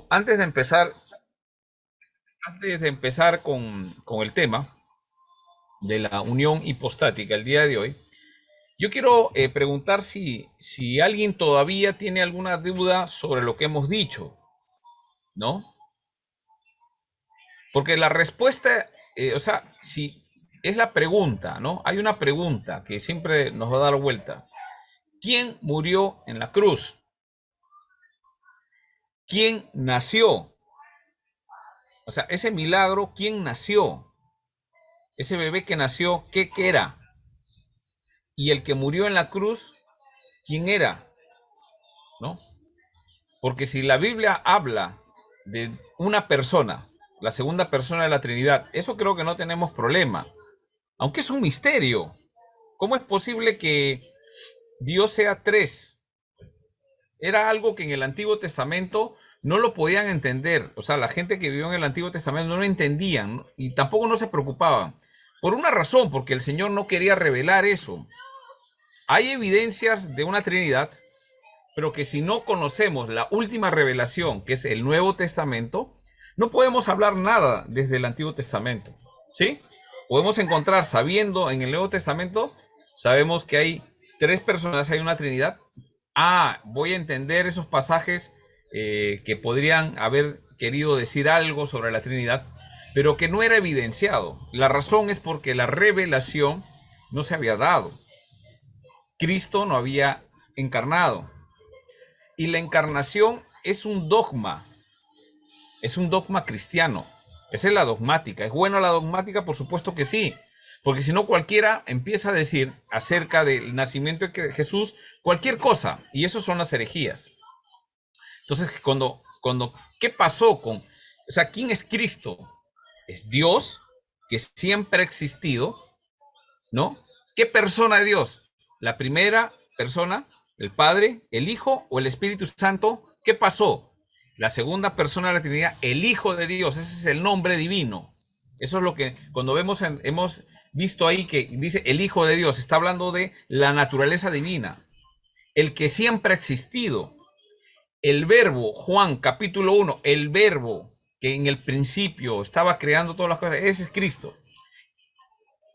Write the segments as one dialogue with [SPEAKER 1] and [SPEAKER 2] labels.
[SPEAKER 1] Antes de empezar con el tema de la unión hipostática el día de hoy, yo quiero preguntar si alguien todavía tiene alguna duda sobre lo que hemos dicho, ¿no? Porque la respuesta, o sea, si es la pregunta, ¿no? Hay una pregunta que siempre nos va a dar vuelta. ¿Quién murió en la cruz? ¿Quién nació? O sea, ese milagro, ¿quién nació? Ese bebé que nació, ¿qué era? Y el que murió en la cruz, ¿quién era? ¿No? Porque si la Biblia habla de una persona, la segunda persona de la Trinidad, eso creo que no tenemos problema. Aunque es un misterio. ¿Cómo es posible que Dios sea tres? Era algo que en el Antiguo Testamento no lo podían entender. O sea, la gente que vivió en el Antiguo Testamento no lo entendían, ¿no? Y tampoco no se preocupaban. Por una razón, porque el Señor no quería revelar eso. Hay evidencias de una Trinidad, pero que si no conocemos la última revelación, que es el Nuevo Testamento, no podemos hablar nada desde el Antiguo Testamento, ¿sí? Podemos encontrar, sabiendo en el Nuevo Testamento, sabemos que hay tres personas, hay una Trinidad. Voy a entender esos pasajes que podrían haber querido decir algo sobre la Trinidad, pero que no era evidenciado. La razón es porque la revelación no se había dado. Cristo no había encarnado. Y la encarnación es un dogma cristiano. Esa es la dogmática. ¿Es bueno la dogmática? Por supuesto que sí. Porque si no, cualquiera empieza a decir acerca del nacimiento de Jesús cualquier cosa. Y eso son las herejías. Entonces, ¿qué pasó con, o sea, quién es Cristo? Es Dios que siempre ha existido, ¿no? ¿Qué persona de Dios? La primera persona, el Padre, el Hijo o el Espíritu Santo. ¿Qué pasó? La segunda persona de la Trinidad, el Hijo de Dios, ese es el nombre divino. Eso es lo que cuando hemos visto ahí que dice el Hijo de Dios, está hablando de la naturaleza divina, el que siempre ha existido. El verbo, Juan capítulo 1, el verbo que en el principio estaba creando todas las cosas, ese es Cristo.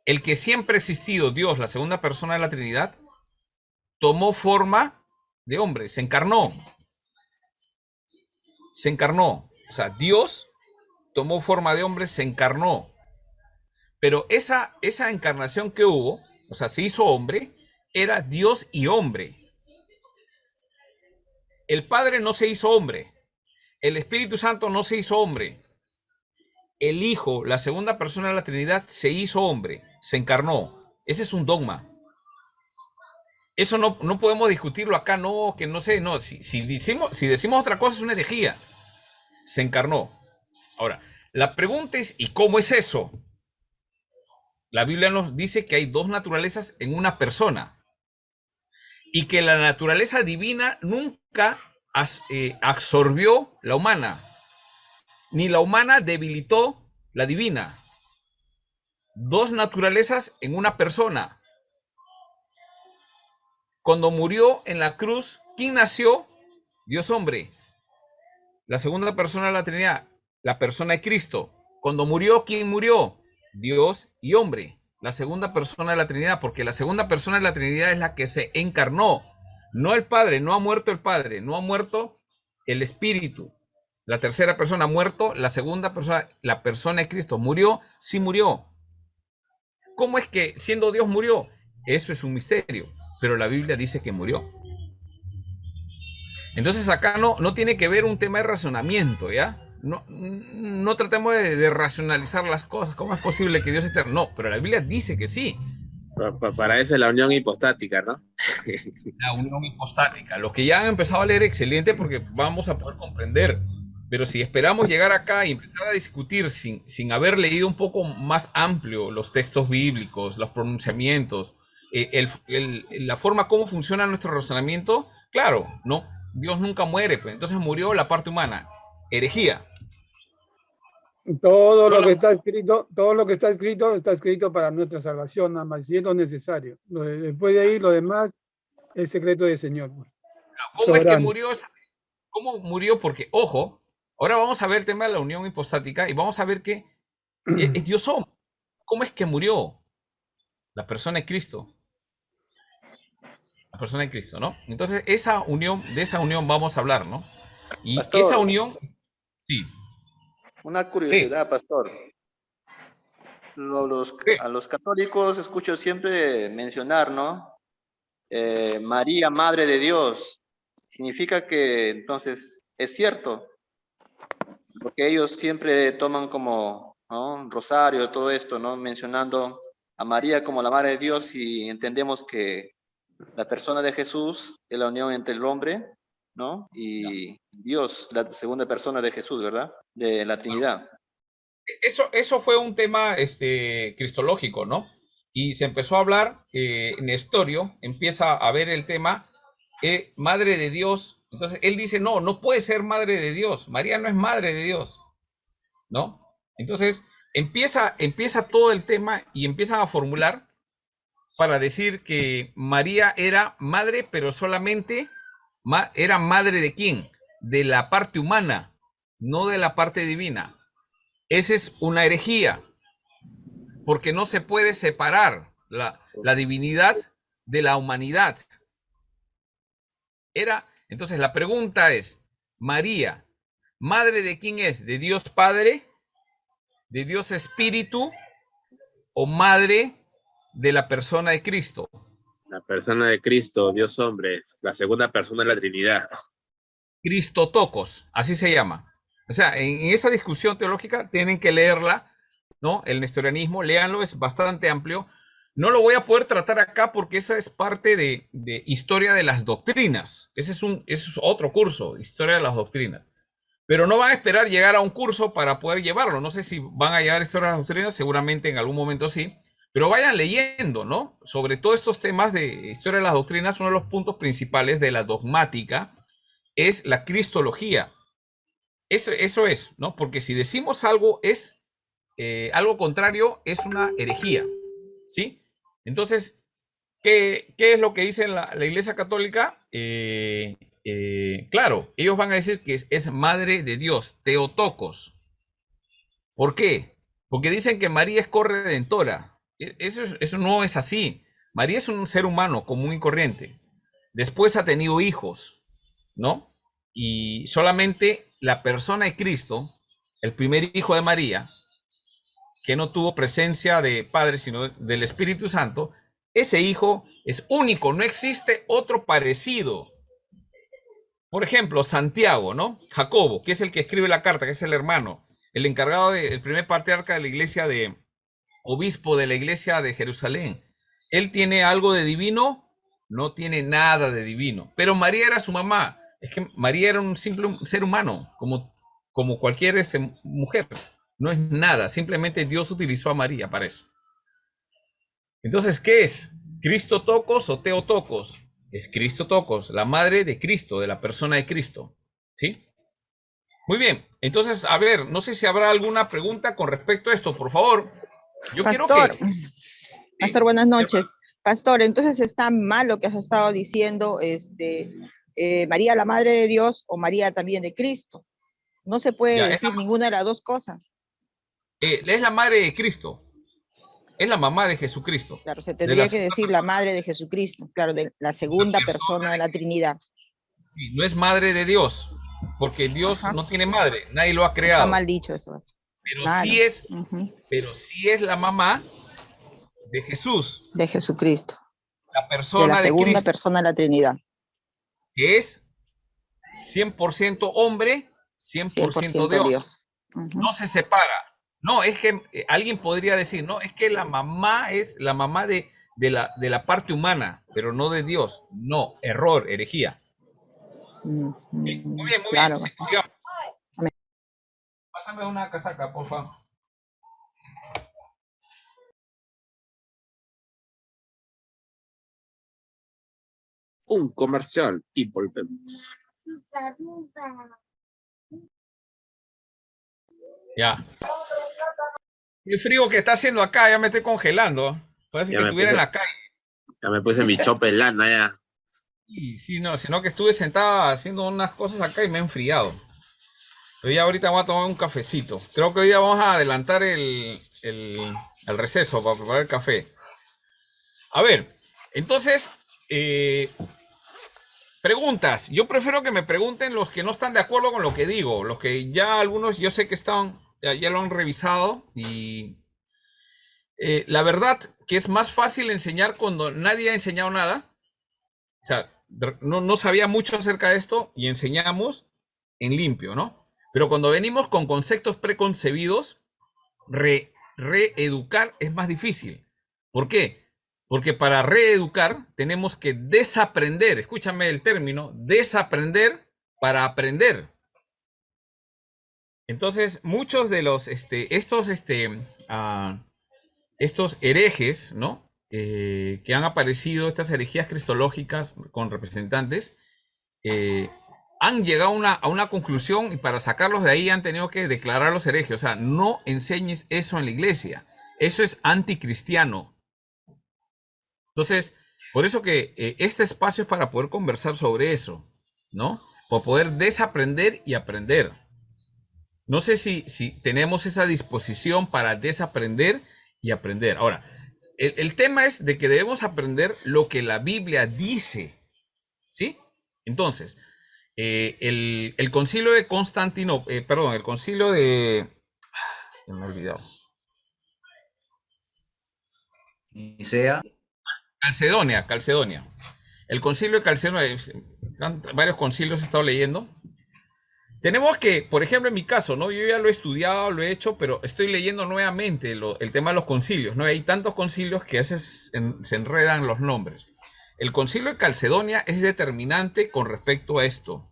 [SPEAKER 1] El que siempre ha existido, Dios, la segunda persona de la Trinidad, tomó forma de hombre, se encarnó. O sea, Dios tomó forma de hombre, se encarnó. Pero esa encarnación que hubo, o sea, se hizo hombre, era Dios y hombre. El Padre no se hizo hombre. El Espíritu Santo no se hizo hombre. El Hijo, la segunda persona de la Trinidad, se hizo hombre, se encarnó. Ese es un dogma. Eso no podemos discutirlo acá, no, que no sé, no. Si decimos otra cosa es una herejía. Se encarnó. Ahora, la pregunta es, ¿y cómo es eso? La Biblia nos dice que hay dos naturalezas en una persona y que la naturaleza divina nunca absorbió la humana, ni la humana debilitó la divina. Dos naturalezas en una persona. Cuando murió en la cruz, ¿quién nació? Dios hombre. La segunda persona de la Trinidad, la persona de Cristo. Cuando murió, ¿quién murió? Dios y hombre. La segunda persona de la Trinidad, porque la segunda persona de la Trinidad es la que se encarnó. No el Padre, no ha muerto el Padre, no ha muerto el Espíritu. La tercera persona ha muerto, la segunda persona, la persona de Cristo, murió, sí murió. ¿Cómo es que siendo Dios murió? Eso es un misterio, pero la Biblia dice que murió. Entonces acá no tiene que ver un tema de razonamiento, ¿ya? No tratemos de racionalizar las cosas. ¿Cómo es posible que Dios esté? No, pero la Biblia dice que sí.
[SPEAKER 2] Para eso es la unión hipostática, ¿no?
[SPEAKER 1] La unión hipostática. Los que ya han empezado a leer, excelente, porque vamos a poder comprender. Pero si esperamos llegar acá y empezar a discutir sin haber leído un poco más amplio los textos bíblicos, los pronunciamientos, la forma como funciona nuestro razonamiento, claro, no, Dios nunca muere, pues entonces murió la parte humana. Herejía.
[SPEAKER 3] Todo lo que
[SPEAKER 1] Solamente,
[SPEAKER 3] está escrito, todo lo que está escrito para nuestra salvación, nada más, si es lo necesario. Después de ahí, lo demás es secreto del Señor, pues,
[SPEAKER 1] ¿cómo es que
[SPEAKER 3] soberano.
[SPEAKER 1] murió esa? ¿Cómo murió? Porque, ojo, Ahora vamos a ver el tema de la unión hipostática y vamos a ver que es Dios hombre. ¿Cómo es que murió la persona de Cristo? La persona de Cristo, ¿no? Entonces, de esa unión vamos a hablar, ¿no? Y esa
[SPEAKER 4] Pastor,
[SPEAKER 1] unión, sí,
[SPEAKER 4] una
[SPEAKER 1] sí,
[SPEAKER 4] curiosidad, pastor.
[SPEAKER 1] sí.
[SPEAKER 4] A los católicos escucho siempre mencionar, ¿no? María, Madre de Dios. Significa que entonces es cierto, porque ellos siempre toman como, ¿no? Rosario, todo esto, ¿no? Mencionando a María como la Madre de Dios y entendemos que la persona de Jesús es la unión entre el hombre, ¿no? Y Dios, la segunda persona de Jesús, ¿verdad? De la Trinidad.
[SPEAKER 1] Eso fue un tema cristológico, ¿no? Y se empezó a hablar, Nestorio empieza a ver el tema, madre de Dios. Entonces él dice, no, no puede ser madre de Dios. María no es madre de Dios, ¿no? Entonces empieza todo el tema y empiezan a formular para decir que María era madre, pero solamente era madre de quién? De la parte humana, no de la parte divina. Esa es una herejía, porque no se puede separar la divinidad de la humanidad. Entonces la pregunta es, María, ¿madre de quién es? ¿De Dios Padre? ¿De Dios Espíritu? ¿O madre de la persona de Cristo?
[SPEAKER 2] La persona de Cristo, Dios hombre, la segunda persona de la Trinidad.
[SPEAKER 1] Cristotocos, así se llama. O sea, en esa discusión teológica tienen que leerla, ¿no? El nestorianismo, léanlo, es bastante amplio. No lo voy a poder tratar acá porque esa es parte de historia de las doctrinas. Ese es otro curso, historia de las doctrinas. Pero no van a esperar llegar a un curso para poder llevarlo. No sé si van a llegar a historia de las doctrinas, seguramente en algún momento sí. Pero vayan leyendo, ¿no? Sobre todos estos temas de historia de las doctrinas, uno de los puntos principales de la dogmática es la cristología. Eso es, ¿no? Porque si decimos algo es algo contrario, es una herejía, ¿sí? Entonces, ¿qué es lo que dice la Iglesia Católica? Claro, ellos van a decir que es madre de Dios, Teotocos. ¿Por qué? Porque dicen que María es corredentora. Eso no es así. María es un ser humano común y corriente. Después ha tenido hijos, ¿no? Y solamente la persona de Cristo, el primer hijo de María, que no tuvo presencia de Padre, sino del Espíritu Santo, ese hijo es único, no existe otro parecido. Por ejemplo, Santiago, ¿no? Jacobo, que es el que escribe la carta, que es el hermano, el encargado del primer patriarca de la iglesia obispo de la iglesia de Jerusalén. ¿Él tiene algo de divino? No tiene nada de divino. Pero María era su mamá. Es que María era un simple ser humano, como cualquier mujer. No es nada. Simplemente Dios utilizó a María para eso. Entonces, ¿qué es? ¿Cristotocos o Teotocos? Es Cristotocos, la madre de Cristo, de la persona de Cristo. ¿Sí? Muy bien. Entonces, a ver, no sé si habrá alguna pregunta con respecto a esto, por favor. Yo quiero
[SPEAKER 5] Pastor,
[SPEAKER 1] que...
[SPEAKER 5] Pastor, buenas noches. Pastor, entonces está mal lo que has estado diciendo, María la Madre de Dios o María también de Cristo. No se puede
[SPEAKER 1] Ya,
[SPEAKER 5] decir ninguna de las dos cosas.
[SPEAKER 1] es la madre de Cristo. Es la mamá de Jesucristo.
[SPEAKER 5] Claro, se
[SPEAKER 1] De la
[SPEAKER 5] tendría que
[SPEAKER 1] segunda
[SPEAKER 5] decir la Madre de Jesucristo, claro, de la segunda persona de la Trinidad.
[SPEAKER 1] sí, no es madre de Dios, porque Dios
[SPEAKER 5] Ajá,
[SPEAKER 1] no tiene madre, nadie lo ha
[SPEAKER 5] está
[SPEAKER 1] creado.
[SPEAKER 5] mal dicho eso.
[SPEAKER 1] Pero
[SPEAKER 5] Claro,
[SPEAKER 1] sí es,
[SPEAKER 5] ujú,
[SPEAKER 1] pero sí es la mamá de Jesús,
[SPEAKER 5] de Jesucristo,
[SPEAKER 1] la
[SPEAKER 5] de la
[SPEAKER 1] persona de
[SPEAKER 5] segunda
[SPEAKER 1] Cristo,
[SPEAKER 5] persona de la Trinidad,
[SPEAKER 1] que es 100% hombre, 100%
[SPEAKER 5] 100%
[SPEAKER 1] Dios.
[SPEAKER 5] Dios. Ujú.
[SPEAKER 1] No se separa. No, es que alguien podría decir, no, es que la mamá es la mamá de la parte humana, pero no de Dios. No, error, herejía.
[SPEAKER 5] Mm,
[SPEAKER 1] Muy bien, muy bien.
[SPEAKER 5] claro,
[SPEAKER 1] Sigamos.
[SPEAKER 5] Amén.
[SPEAKER 1] Pásame una casaca, por favor.
[SPEAKER 2] Un comercial y volvemos.
[SPEAKER 1] Ya. El frío que está haciendo acá, ya me estoy congelando. Parece
[SPEAKER 2] Ya
[SPEAKER 1] que
[SPEAKER 2] me
[SPEAKER 1] estuviera en
[SPEAKER 2] puse,
[SPEAKER 1] la calle.
[SPEAKER 2] ya me puse mi chope lana ya.
[SPEAKER 1] Sí, sí, no, sino que estuve sentado haciendo unas cosas acá y me he enfriado. Pero ya ahorita voy a tomar un cafecito. Creo que hoy día vamos a adelantar el receso para preparar el café. A ver, entonces, preguntas. Yo prefiero que me pregunten los que no están de acuerdo con lo que digo. Los que ya algunos, yo sé que ya lo han revisado. Y la verdad que es más fácil enseñar cuando nadie ha enseñado nada. O sea, no sabía mucho acerca de esto y enseñamos en limpio, ¿no? Pero cuando venimos con conceptos preconcebidos, reeducar es más difícil. ¿Por qué? Porque para reeducar tenemos que desaprender, escúchame el término, desaprender para Entonces, muchos de los, estos herejes, ¿no? Que han aparecido, estas herejías cristológicas con representantes, han llegado a una conclusión y para sacarlos de ahí han tenido que declarar los herejes. O sea, no enseñes eso en la iglesia. Eso es anticristiano. Entonces, por eso que este espacio es para poder conversar sobre eso, ¿no? Por poder desaprender y aprender. No sé si tenemos esa disposición para desaprender y aprender. Ahora, el tema es de que debemos aprender lo que la Biblia dice, ¿sí? Entonces, el concilio de Constantinopla, perdón, el concilio de... Me he olvidado.
[SPEAKER 6] Nicea.
[SPEAKER 1] Calcedonia. El concilio de Calcedonia, varios concilios he estado leyendo. Tenemos que, por ejemplo, en mi caso, ¿no? Yo ya lo he estudiado, lo he hecho, pero estoy leyendo nuevamente el tema de los concilios, ¿no? Hay tantos concilios que a veces se enredan los nombres. El concilio de Calcedonia es determinante con respecto a esto,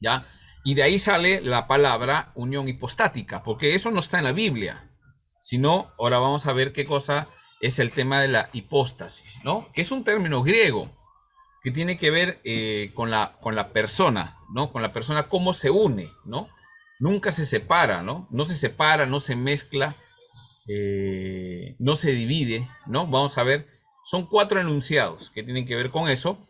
[SPEAKER 1] ¿ya? Y de ahí sale la palabra unión hipostática, porque eso no está en la Biblia, sino, ahora vamos a ver qué cosa es el tema de la hipóstasis, ¿no? Que es un término griego que tiene que ver con la persona, ¿no? Con la persona, cómo se une, ¿no? Nunca se separa, ¿no? No se separa, no se mezcla, no se divide, ¿no? Vamos a ver, son 4 enunciados que tienen que ver con eso.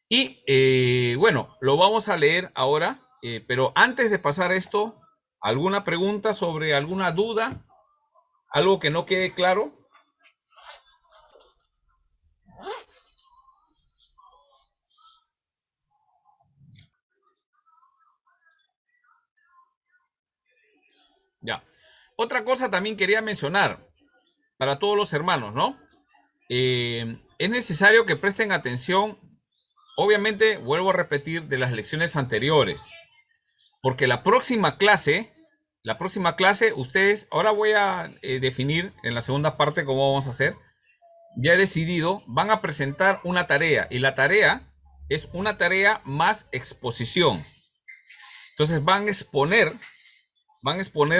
[SPEAKER 1] Y bueno, lo vamos a leer ahora, pero antes de pasar esto, ¿alguna pregunta sobre alguna duda? ¿Algo que no quede claro? Ya. Otra cosa también quería mencionar para todos los hermanos, ¿no? Es necesario que presten atención, obviamente, vuelvo a repetir, de las lecciones anteriores, porque la próxima clase, ustedes, ahora voy a definir en la segunda parte cómo vamos a hacer. Ya he decidido, van a presentar una tarea y la tarea es una tarea más exposición. Entonces van a exponer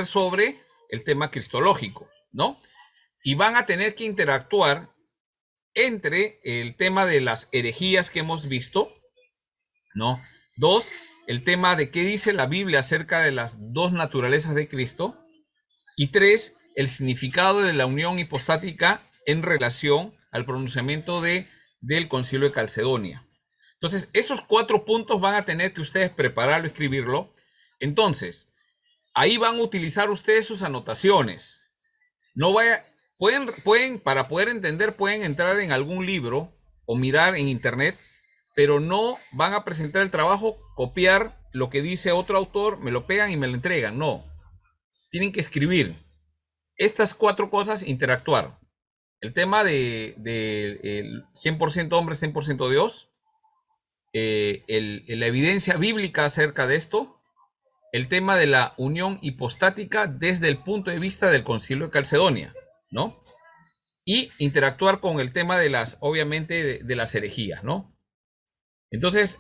[SPEAKER 1] sobre el tema cristológico, ¿no? Y van a tener que interactuar entre el tema de las herejías que hemos visto, ¿no? 2, el tema de qué dice la Biblia acerca de las 2 naturalezas de Cristo. Y 3, el significado de la unión hipostática en relación al pronunciamiento del concilio de Calcedonia. Entonces, esos 4 puntos van a tener que ustedes prepararlo, escribirlo. Entonces, ahí van a utilizar ustedes sus anotaciones. Pueden, para poder entender, pueden entrar en algún libro o mirar en internet, pero no van a presentar el trabajo, copiar lo que dice otro autor, me lo pegan y me lo entregan. No. Tienen que escribir estas 4 cosas, interactuar. El tema de 100% hombre, 100% Dios. La evidencia bíblica acerca de esto. El tema de la unión hipostática desde el punto de vista del concilio de Calcedonia, ¿no? Y interactuar con el tema de las, obviamente, de las herejías, ¿no? Entonces,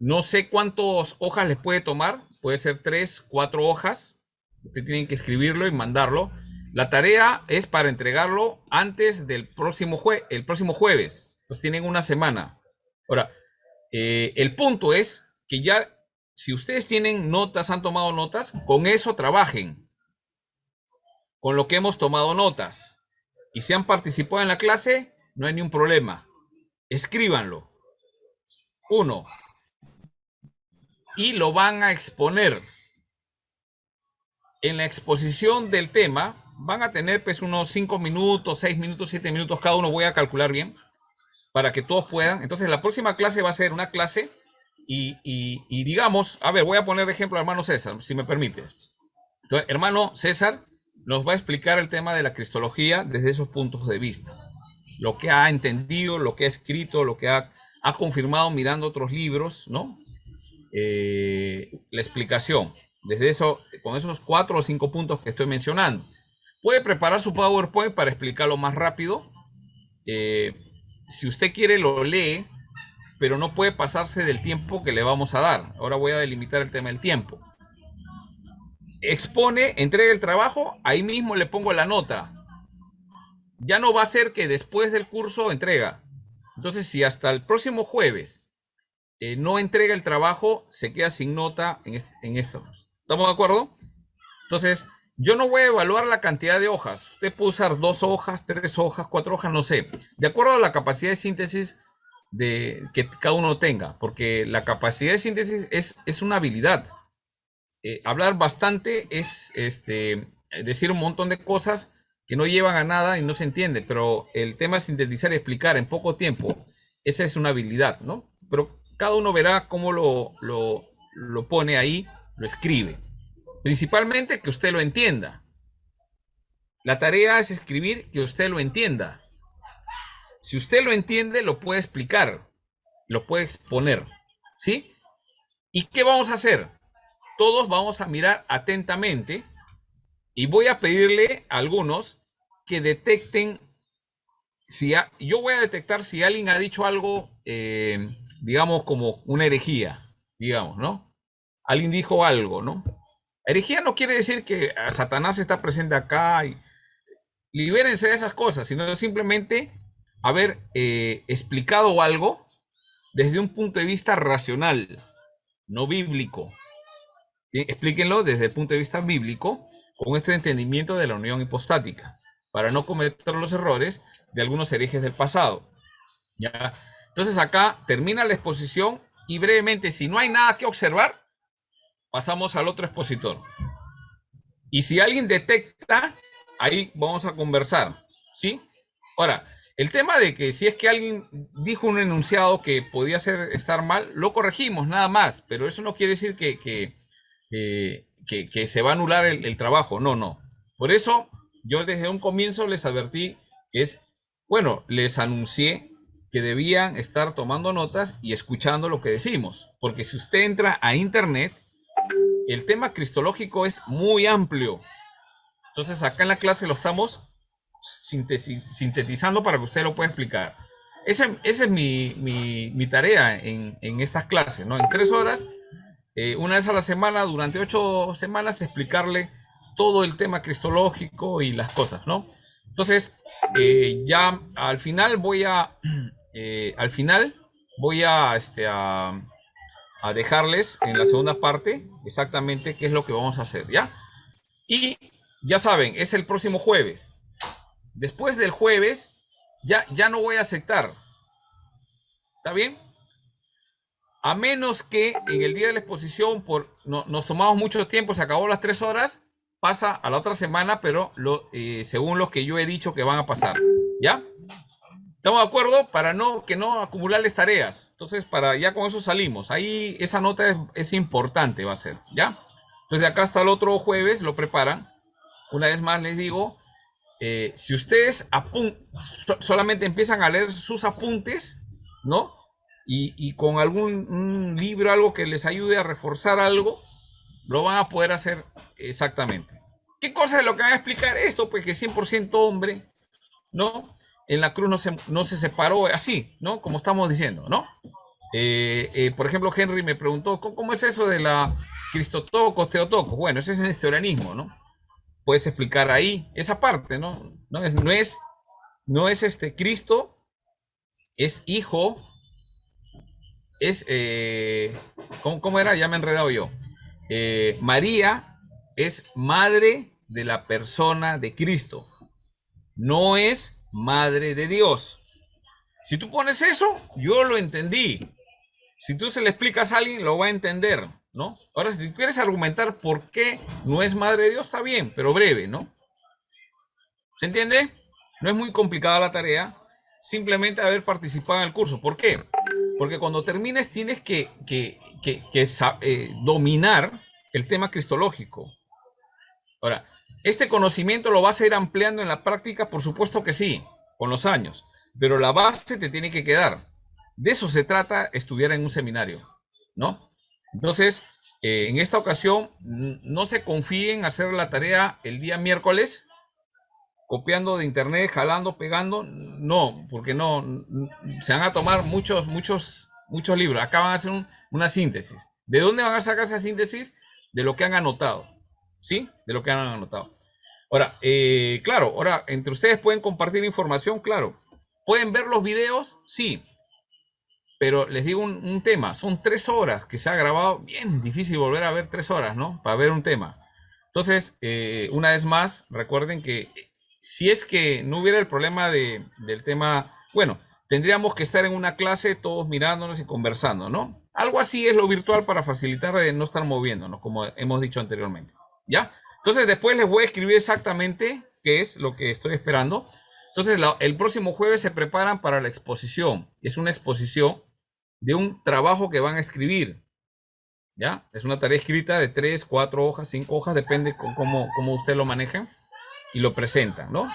[SPEAKER 1] no sé cuántas hojas les puede tomar, puede ser 3, 4 hojas. Ustedes tienen que escribirlo y mandarlo. La tarea es para entregarlo antes del próximo jueves. Entonces tienen una semana. Ahora, el punto es que ya, si ustedes tienen notas, han tomado notas, con eso trabajen. Con lo que hemos tomado notas. Y si han participado en la clase, no hay ningún problema. Escríbanlo. 1. Y lo van a exponer. en la exposición del tema van a tener pues unos 5 minutos, 6 minutos, 7 minutos cada uno, voy a calcular bien, para que todos puedan. Entonces la próxima clase va a ser una clase y digamos, a ver, voy a poner de ejemplo al hermano César, si me permites. Entonces, hermano César nos va a explicar el tema de la cristología desde esos puntos de vista. Lo que ha entendido, lo que ha escrito, lo que ha confirmado mirando otros libros, ¿no? La explicación, desde eso, con esos 4 o 5 puntos que estoy mencionando. Puede preparar su PowerPoint para explicarlo más rápido. Si usted quiere lo lee, pero no puede pasarse del tiempo que le vamos a dar. Ahora voy a delimitar el tema del tiempo. Expone, entrega el trabajo, ahí mismo le pongo la nota. Ya no va a ser que después del curso entrega. Entonces, si hasta el próximo jueves no entrega el trabajo, se queda sin nota en esto. ¿Estamos de acuerdo? Entonces, yo no voy a evaluar la cantidad de hojas. Usted puede usar 2 hojas, 3 hojas, 4 hojas, no sé. De acuerdo a la capacidad de síntesis que cada uno tenga. Porque la capacidad de síntesis es una habilidad. Hablar bastante es decir un montón de cosas que no llevan a nada y no se entiende. Pero el tema es sintetizar y explicar en poco tiempo. Esa es una habilidad, ¿no? Pero cada uno verá cómo lo pone ahí, lo escribe. Principalmente que usted lo entienda. La tarea es escribir que usted lo entienda. Si usted lo entiende, lo puede explicar, lo puede exponer, ¿sí? ¿Y qué vamos a hacer? Todos vamos a mirar atentamente y voy a pedirle a algunos que detecten yo voy a detectar si alguien ha dicho algo, digamos, como una herejía, digamos, ¿no? Alguien dijo algo, ¿no? Herejía no quiere decir que Satanás está presente acá y libérense de esas cosas, sino simplemente haber explicado algo desde un punto de vista racional, no bíblico. ¿Sí? Explíquenlo desde el punto de vista bíblico con este entendimiento de la unión hipostática, para no cometer los errores de algunos herejes del pasado. ¿Ya? Entonces acá termina la exposición y brevemente, si no hay nada que observar, pasamos al otro expositor. Y si alguien detecta, ahí vamos a conversar, ¿sí? Ahora, el tema de que si es que alguien dijo un enunciado que podía estar mal, lo corregimos, nada más. Pero eso no quiere decir que se va a anular el trabajo. No, no. Por eso yo desde un comienzo les advertí que les anuncié que debían estar tomando notas y escuchando lo que decimos. Porque si usted entra a internet, el tema cristológico es muy amplio. Entonces acá en la clase lo estamos sintetizando para que usted lo pueda explicar. Esa es mi tarea en estas clases, ¿no? En 3 horas, una vez a la semana, durante 8 semanas, explicarle todo el tema cristológico y las cosas, ¿no? Entonces, ya al final voy a dejarles en la segunda parte exactamente qué es lo que vamos a hacer, ¿ya? Y ya saben, es el próximo jueves. Después del jueves, ya no voy a aceptar. ¿Está bien? A menos que en el día de la exposición nos tomamos mucho tiempo, se acabó las 3 horas, pasa a la otra semana, pero según lo que yo he dicho que van a pasar. ¿Ya? ¿Estamos de acuerdo? Para que no acumularles tareas. Entonces, ya con eso salimos. Ahí esa nota es importante, va a ser. ¿Ya? Entonces, de acá hasta el otro jueves lo preparan. Una vez más les digo, si ustedes solamente empiezan a leer sus apuntes, ¿no? Y con algún libro, algo que les ayude a reforzar algo, lo van a poder hacer exactamente. ¿Qué cosa es lo que van a explicar? Esto, pues que 100% hombre, ¿no? En la cruz no se separó así, ¿no? Como estamos diciendo, ¿no? Por ejemplo, Henry me preguntó, ¿cómo es eso de la Cristotocos, Teotocos? Bueno, ese es el nestorianismo, ¿no? Puedes explicar ahí esa parte, ¿no? No es Cristo, es hijo, ¿cómo era? Ya me he enredado yo. María es madre de la persona de Cristo, no es madre de Dios. Si tú pones eso, yo lo entendí. Si tú se le explicas a alguien, lo va a entender. ¿no? Ahora, si quieres argumentar por qué no es madre de Dios, está bien, pero breve, ¿no? ¿Se entiende? No es muy complicada la tarea, simplemente haber participado en el curso. ¿Por qué? Porque cuando termines tienes que dominar el tema cristológico. Ahora, este conocimiento lo vas a ir ampliando en la práctica, por supuesto que sí, con los años, pero la base te tiene que quedar. De eso se trata estudiar en un seminario, ¿no? Entonces, en esta ocasión, no se confíen en hacer la tarea el día miércoles, copiando de internet, jalando, pegando, no, porque no, se van a tomar muchos libros. Acá van a hacer una síntesis. ¿De dónde van a sacar esa síntesis? De lo que han anotado, ¿sí? De lo que han anotado. Ahora, claro, ahora, entre ustedes pueden compartir información, claro. ¿Pueden ver los videos? Sí. Pero les digo un tema, son 3 horas que se ha grabado, bien difícil volver a ver 3 horas, ¿no? Para ver un tema. Entonces, una vez más, recuerden que si es que no hubiera el problema del tema, bueno, tendríamos que estar en una clase todos mirándonos y conversando, ¿no? Algo así es lo virtual para facilitar de no estar moviéndonos, como hemos dicho anteriormente, ¿ya? Entonces, después les voy a escribir exactamente qué es lo que estoy esperando. Entonces, el próximo jueves se preparan para la exposición. Es una exposición de un trabajo que van a escribir, ¿ya? Es una tarea escrita de 3, 4 hojas, 5 hojas, depende cómo usted lo maneje y lo presentan, ¿no?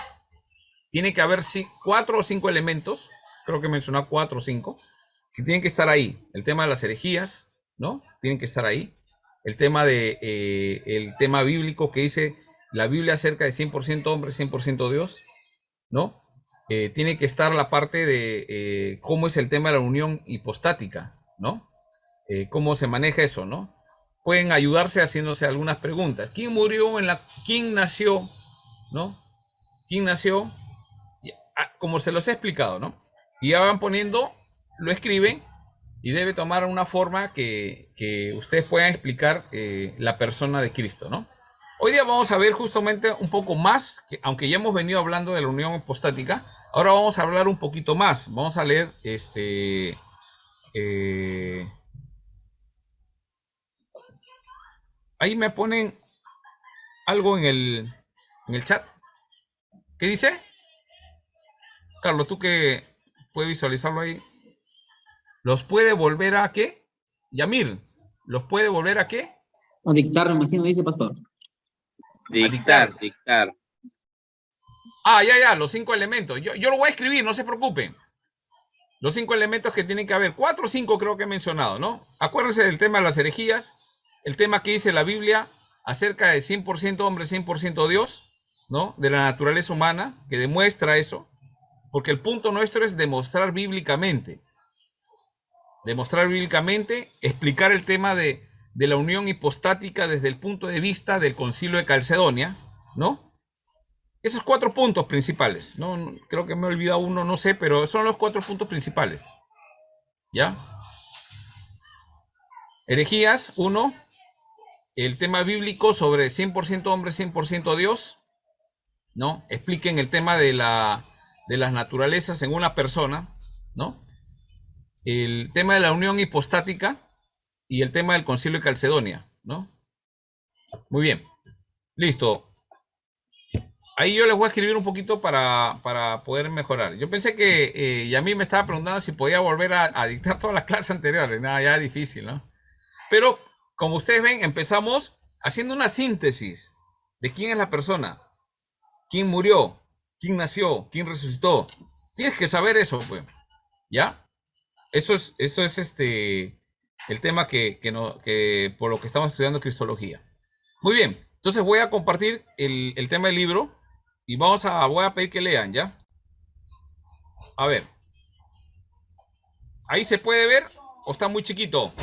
[SPEAKER 1] Tiene que haber 4 o 5 elementos, creo que mencionó 4 o 5, que tienen que estar ahí. El tema de las herejías, ¿no? Tienen que estar ahí. El tema el tema bíblico que dice la Biblia acerca de 100% hombre, 100% Dios, ¿no? Tiene que estar la parte de cómo es el tema de la unión hipostática, ¿no? Cómo se maneja eso, ¿no? Pueden ayudarse haciéndose algunas preguntas. ¿Quién murió quién nació, ¿no? ¿Quién nació? Como se los he explicado, ¿no? Y ya van poniendo, lo escriben y debe tomar una forma que ustedes puedan explicar la persona de Cristo, ¿no? Hoy día vamos a ver justamente un poco más, aunque ya hemos venido hablando de la unión hipostática, ahora vamos a hablar un poquito más. Vamos a leer ahí me ponen algo en el chat. ¿Qué dice? Carlos, tú que puedes visualizarlo ahí. ¿Los puede volver a qué? Yamir, ¿los puede volver a qué?
[SPEAKER 7] A dictar, me imagino, dice pastor.
[SPEAKER 2] Dictar.
[SPEAKER 1] Ya, los 5 elementos. Yo lo voy a escribir, no se preocupen. Los 5 elementos que tienen que haber. 4 o 5 creo que he mencionado, ¿no? Acuérdense del tema de las herejías, el tema que dice la Biblia acerca de 100% hombre, 100% Dios, ¿no? De la naturaleza humana, que demuestra eso. Porque el punto nuestro es demostrar bíblicamente. Explicar el tema de la unión hipostática desde el punto de vista del Concilio de Calcedonia, ¿no? Esos 4 puntos principales, ¿no? Creo que me he olvidado uno, no sé, pero son los 4 puntos principales, ¿ya? Herejías, 1. El tema bíblico sobre 100% hombre, 100% Dios, ¿no? Expliquen el tema de las naturalezas en una persona, ¿no? El tema de la unión hipostática y el tema del Concilio de Calcedonia, ¿no? Muy bien, listo. Ahí yo les voy a escribir un poquito para poder mejorar. Yo pensé que Yamil me estaba preguntando si podía volver a dictar todas las clases anteriores. Nada, ya es difícil, ¿no? Pero, como ustedes ven, empezamos haciendo una síntesis de quién es la persona, quién murió, quién nació, quién resucitó. Tienes que saber eso, pues, ¿ya? Eso es el tema que por lo que estamos estudiando cristología. Muy bien, entonces voy a compartir el tema del libro y voy a pedir que lean, ¿ya? A ver. ¿Ahí se puede ver o está muy chiquito?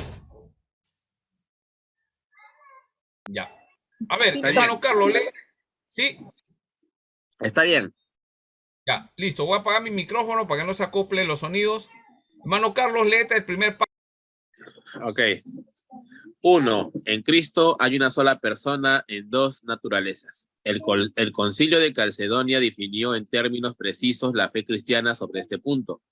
[SPEAKER 1] Ya. A ver, hermano Carlos, lee. ¿Sí?
[SPEAKER 2] Está bien.
[SPEAKER 1] Ya, listo. Voy a apagar mi micrófono para que no se acoplen los sonidos. Hermano Carlos, léete el primer párrafo.
[SPEAKER 2] Ok. 1. En Cristo hay una sola persona en 2 naturalezas. El Concilio de Calcedonia definió en términos precisos la fe cristiana sobre este punto.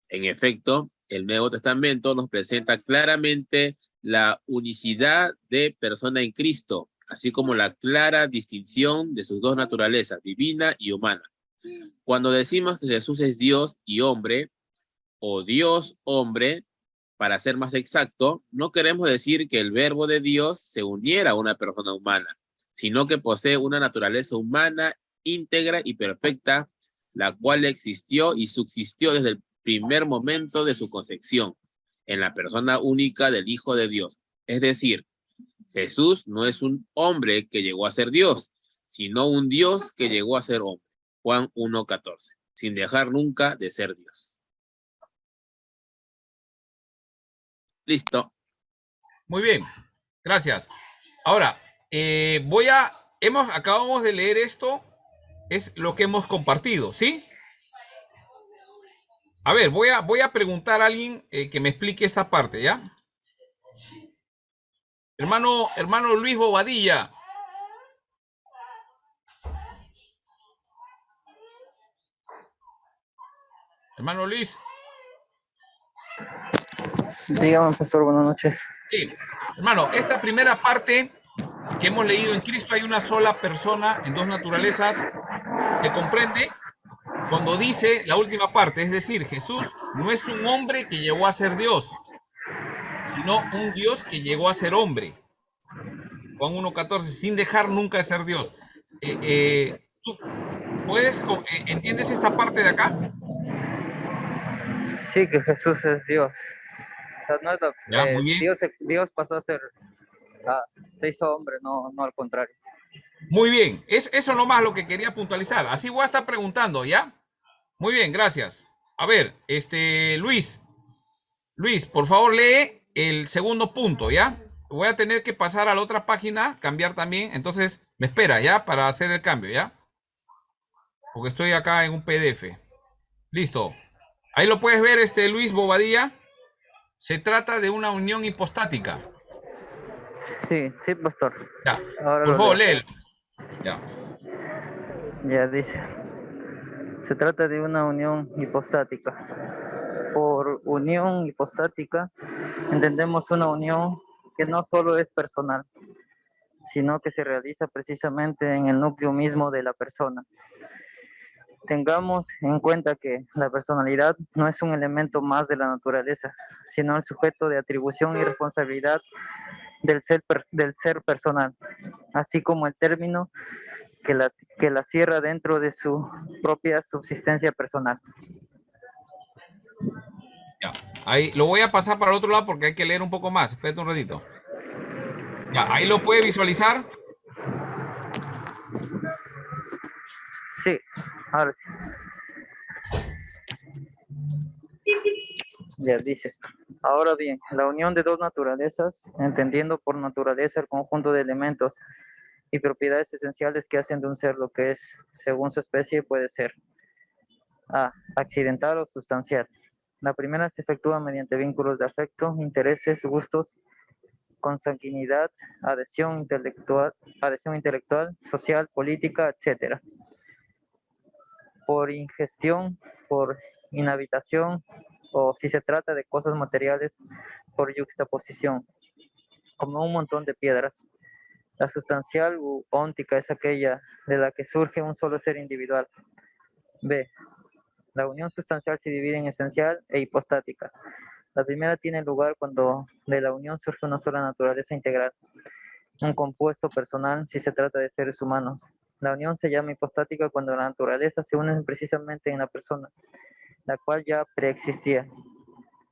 [SPEAKER 2] En efecto, el Nuevo Testamento nos presenta claramente la unicidad de persona en Cristo, así como la clara distinción de sus dos naturalezas, divina y humana. Cuando decimos que Jesús es Dios y hombre, o Dios hombre, para ser más exacto, no queremos decir que el verbo de Dios se uniera a una persona humana, sino que posee una naturaleza humana íntegra y perfecta, la cual existió y subsistió desde el primer momento de su concepción, en la persona única del Hijo de Dios. Es decir, Jesús no es un hombre que llegó a ser Dios, sino un Dios que llegó a ser hombre. Juan 1:14, sin dejar nunca de ser Dios. Listo.
[SPEAKER 1] Muy bien, gracias. Ahora, acabamos de leer esto, es lo que hemos compartido, ¿sí? A ver, voy a preguntar a alguien que me explique esta parte, ¿ya? Hermano Luis Bobadilla. Hermano Luis.
[SPEAKER 8] Dígame, pastor, buenas noches.
[SPEAKER 1] Sí, hermano, esta primera parte que hemos leído, en Cristo hay una sola persona en dos naturalezas, ¿se comprende? Cuando dice la última parte, es decir, Jesús no es un hombre que llegó a ser Dios, sino un Dios que llegó a ser hombre. Juan 1:14, sin dejar nunca de ser Dios. ¿Tú entiendes esta parte de acá?
[SPEAKER 8] Sí, que Jesús es Dios. O sea, no es
[SPEAKER 1] Ya, muy bien.
[SPEAKER 8] Dios pasó a ser, se hizo hombre, no al contrario.
[SPEAKER 1] Muy bien, es eso nomás lo que quería puntualizar. Así voy a estar preguntando, ¿ya? Muy bien, gracias. A ver, Luis, por favor lee el segundo punto, ¿ya? Voy a tener que pasar a la otra página, cambiar también, entonces me espera, ¿ya? Para hacer el cambio, ¿ya? Porque estoy acá en un PDF. Listo. Ahí lo puedes ver, Luis Bobadilla. Se trata de una unión hipostática.
[SPEAKER 8] Sí, pastor.
[SPEAKER 1] Ya,
[SPEAKER 8] Ahora
[SPEAKER 1] por favor,
[SPEAKER 8] leo.
[SPEAKER 1] léelo. Ya.
[SPEAKER 8] Ya dice. Se trata de una unión hipostática. Por unión hipostática entendemos una unión que no solo es personal, sino que se realiza precisamente en el núcleo mismo de la persona. Tengamos en cuenta que la personalidad no es un elemento más de la naturaleza, sino el sujeto de atribución y responsabilidad del ser personal, así como el término que la cierra dentro de su propia subsistencia personal.
[SPEAKER 1] Ya. Ahí lo voy a pasar para el otro lado porque hay que leer un poco más. Espérate un ratito. Ya, ahí lo puede visualizar.
[SPEAKER 8] Sí, ahora sí. Ya dice. Ahora bien, la unión de dos naturalezas, entendiendo por naturaleza el conjunto de elementos y propiedades esenciales que hacen de un ser lo que es, según su especie, puede ser A, accidental o sustancial. La primera se efectúa mediante vínculos de afecto, intereses, gustos, consanguinidad, adhesión intelectual, social, política, etc. Por ingestión, por inhabitación, o si se trata de cosas materiales, por yuxtaposición, como un montón de piedras. La sustancial u óntica es aquella de la que surge un solo ser individual. B. La unión sustancial se divide en esencial e hipostática. La primera tiene lugar cuando de la unión surge una sola naturaleza integral, un compuesto personal si se trata de seres humanos. La unión se llama hipostática cuando la naturaleza se une precisamente en la persona, la cual ya preexistía.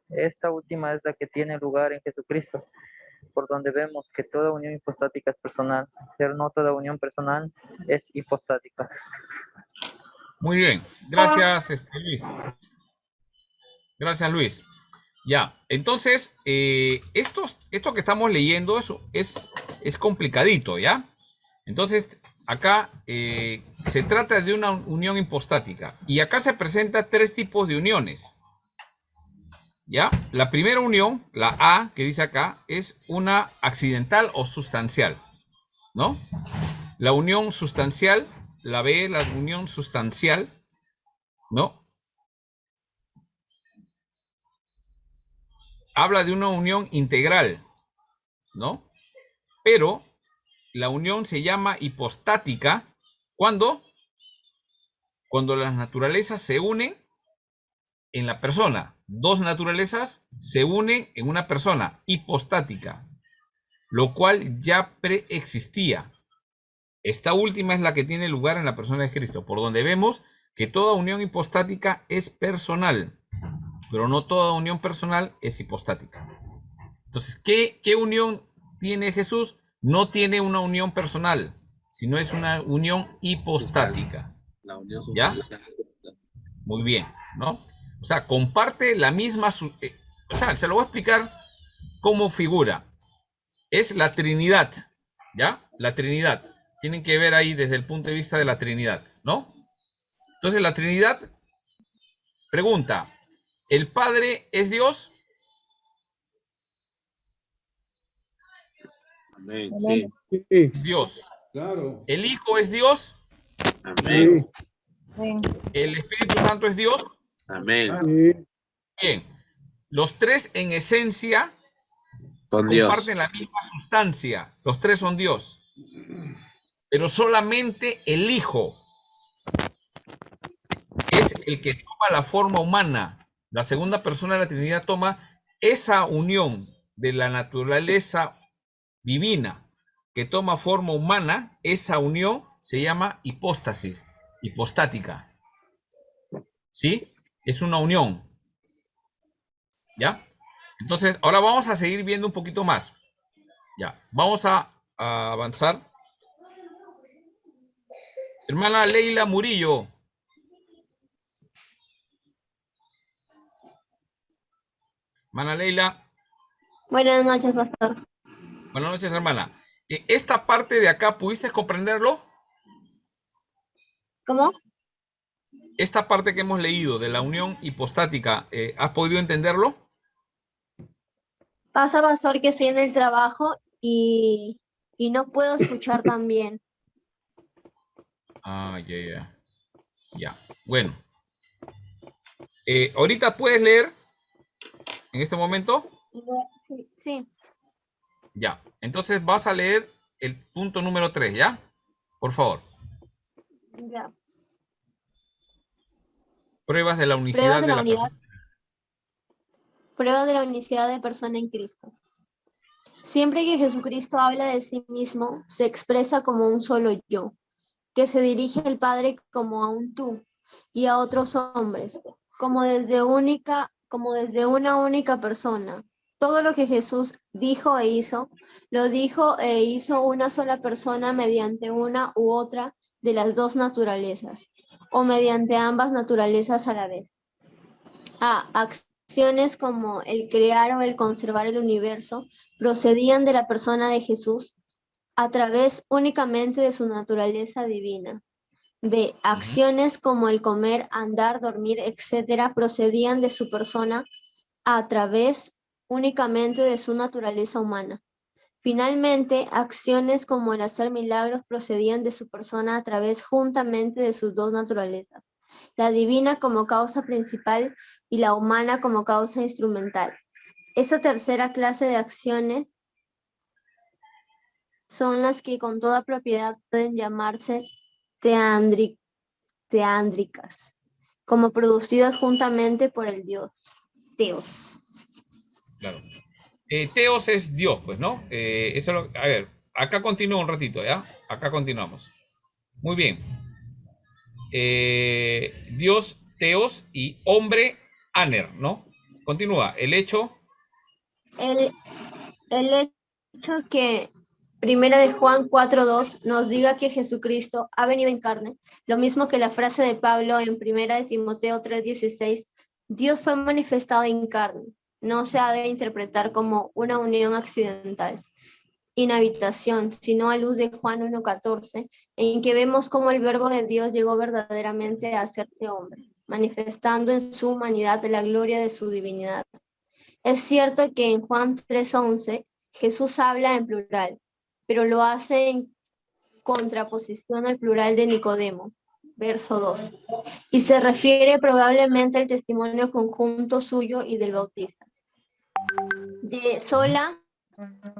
[SPEAKER 8] Esta última es la que tiene lugar en Jesucristo, por donde vemos que toda unión hipostática es personal, pero no toda unión personal es hipostática.
[SPEAKER 1] Muy bien. Gracias, Luis. Gracias, Luis. Ya, entonces, esto que estamos leyendo es complicadito, ¿ya? Entonces, acá se trata de una unión hipostática. Y acá se presentan tres tipos de uniones. ¿Ya? La primera unión, la A, que dice acá, es una accidental o sustancial, ¿no? La unión sustancial, la B, la unión sustancial, ¿no? habla de una unión integral, ¿no? Pero la unión se llama hipostática cuando las naturalezas se unen en la persona. Dos naturalezas se unen en una persona hipostática, lo cual ya preexistía. Esta última es la que tiene lugar en la persona de Cristo, por donde vemos que toda unión hipostática es personal, pero no toda unión personal es hipostática. Entonces, ¿qué unión tiene Jesús? No tiene una unión personal, sino es una unión hipostática.
[SPEAKER 2] La unión
[SPEAKER 1] ¿Ya?
[SPEAKER 2] sustancial.
[SPEAKER 1] Muy bien, ¿no? O sea, comparte la misma... o sea, se lo voy a explicar cómo figura. Es la Trinidad, ¿ya? La Trinidad. Tienen que ver ahí desde el punto de vista de la Trinidad, ¿no? Entonces, la Trinidad pregunta, ¿el Padre es Dios?
[SPEAKER 2] Amén.
[SPEAKER 3] Amén.
[SPEAKER 2] Sí.
[SPEAKER 3] Sí,
[SPEAKER 1] Es Dios.
[SPEAKER 9] Claro.
[SPEAKER 1] ¿El Hijo es Dios?
[SPEAKER 2] Amén.
[SPEAKER 3] sí,
[SPEAKER 1] ¿El Espíritu Santo es Dios?
[SPEAKER 2] Amén.
[SPEAKER 3] sí.
[SPEAKER 1] Bien. Los tres en esencia
[SPEAKER 2] Con Dios.
[SPEAKER 1] comparten la misma sustancia. Los tres son Dios. Pero solamente el Hijo es el que toma la forma humana. La segunda persona de la Trinidad toma esa unión de la naturaleza divina que toma forma humana. Esa unión se llama hipóstasis, hipostática. ¿Sí? Es una unión. ¿Ya? Entonces, ahora vamos a seguir viendo un poquito más. Ya, vamos a avanzar. Hermana Leila Murillo. Hermana Leila.
[SPEAKER 10] Buenas noches, pastor.
[SPEAKER 1] Buenas noches, hermana. Esta parte de acá, ¿pudiste comprenderlo?
[SPEAKER 10] ¿Cómo?
[SPEAKER 1] Esta parte que hemos leído de la unión hipostática, ¿has podido entenderlo?
[SPEAKER 10] Pasa, pastor, que estoy en el trabajo y no puedo escuchar tan bien.
[SPEAKER 1] Ah, ya. Ya, bueno. ¿Ahorita puedes leer en este momento?
[SPEAKER 10] Sí, sí.
[SPEAKER 1] Ya, entonces vas a leer el punto número 3, ¿ya? Por favor.
[SPEAKER 10] Ya.
[SPEAKER 1] Pruebas de la unicidad de la persona.
[SPEAKER 10] Prueba de la unicidad de persona en Cristo. Siempre que Jesucristo habla de sí mismo, se expresa como un solo yo, que se dirige al Padre como a un tú y a otros hombres, como desde una única persona. Todo lo que Jesús dijo e hizo, lo dijo e hizo una sola persona mediante una u otra de las dos naturalezas, o mediante ambas naturalezas a la vez. Acciones como el crear o el conservar el universo procedían de la persona de Jesús a través únicamente de su naturaleza divina. B. Acciones como el comer, andar, dormir, etc. procedían de su persona a través únicamente de su naturaleza humana. Finalmente, acciones como el hacer milagros procedían de su persona a través juntamente de sus dos naturalezas, la divina como causa principal y la humana como causa instrumental. Esta tercera clase de acciones son las que con toda propiedad pueden llamarse teándricas, como producidas juntamente por el Dios, Teos.
[SPEAKER 1] Claro. Teos es Dios, pues, ¿no? A ver, acá continúo un ratito, ¿ya? Acá continuamos. Muy bien. Dios, Teos y hombre, Aner, ¿no? Continúa. El hecho.
[SPEAKER 10] El hecho que Primera de Juan 4:2 nos diga que Jesucristo ha venido en carne, lo mismo que la frase de Pablo en Primera de Timoteo 3:16, Dios fue manifestado en carne, no se ha de interpretar como una unión accidental, inhabitación, sino a luz de Juan 1:14, en que vemos cómo el verbo de Dios llegó verdaderamente a hacerse hombre, manifestando en su humanidad la gloria de su divinidad. Es cierto que en Juan 3:11 Jesús habla en plural, pero lo hace en contraposición al plural de Nicodemo, verso 2, y se refiere probablemente al testimonio conjunto suyo y del Bautista. de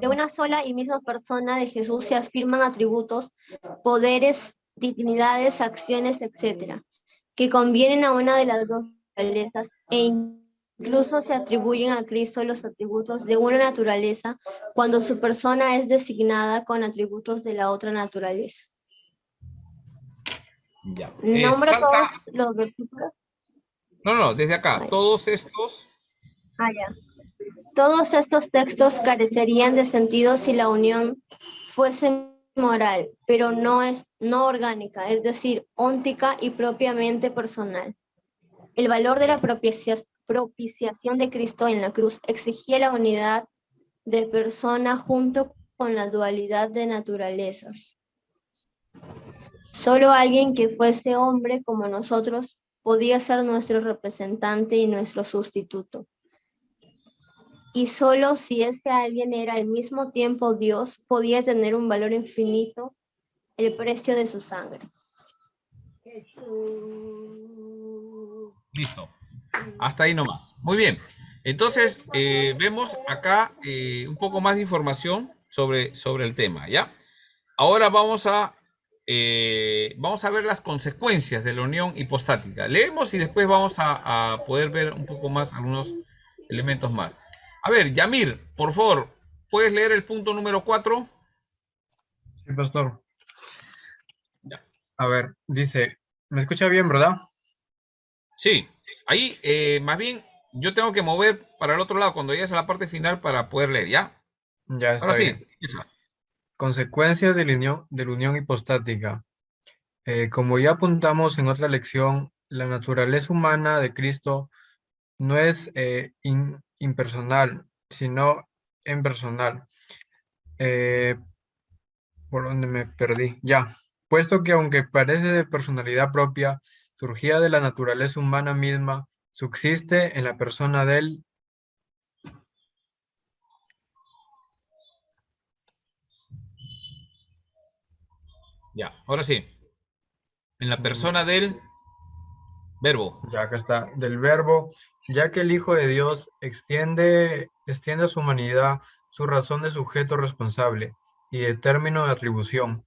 [SPEAKER 10] una sola y misma persona de Jesús se afirman atributos, poderes, dignidades, acciones, etcétera, que convienen a una de las dos naturalezas e incluso se atribuyen a Cristo los atributos de una naturaleza cuando su persona es designada con atributos de la otra naturaleza.
[SPEAKER 1] Ya.
[SPEAKER 10] Nombro
[SPEAKER 1] Salta.
[SPEAKER 10] todos los versículos.
[SPEAKER 1] No, desde acá. Todos estos.
[SPEAKER 10] Ya. Todos estos textos carecerían de sentido si la unión fuese moral, pero no orgánica, es decir, óntica y propiamente personal. El valor de la propiciación de Cristo en la cruz exigía la unidad de persona junto con la dualidad de naturalezas. Solo alguien que fuese hombre como nosotros podía ser nuestro representante y nuestro sustituto. Y solo si ese alguien era al mismo tiempo Dios, podía tener un valor infinito el precio de su sangre.
[SPEAKER 1] Listo. Hasta ahí nomás. Muy bien. Entonces, vemos acá un poco más de información sobre el tema, ¿ya? Ahora vamos a ver las consecuencias de la unión hipostática. Leemos y después vamos a poder ver un poco más algunos elementos más. A ver, Yamir, por favor, ¿puedes leer el punto número 4?
[SPEAKER 9] Sí, pastor.
[SPEAKER 1] Ya.
[SPEAKER 9] A ver, dice, ¿me escucha bien, verdad?
[SPEAKER 1] Sí, ahí más bien yo tengo que mover para el otro lado cuando llegues a la parte final para poder leer, ¿ya?
[SPEAKER 9] Ya está
[SPEAKER 1] Ahora
[SPEAKER 9] bien.
[SPEAKER 1] sí.
[SPEAKER 9] Consecuencias de la unión hipostática. Como ya apuntamos en otra lección, la naturaleza humana de Cristo no es impersonal, sino impersonal. ¿Por dónde me perdí? Ya. Puesto que aunque parece de personalidad propia, surgía de la naturaleza humana misma, subsiste en la persona del...
[SPEAKER 1] Ya, ahora sí. En la persona del verbo.
[SPEAKER 9] Ya acá está, del verbo, ya que el Hijo de Dios extiende a su humanidad su razón de sujeto responsable y de término de atribución.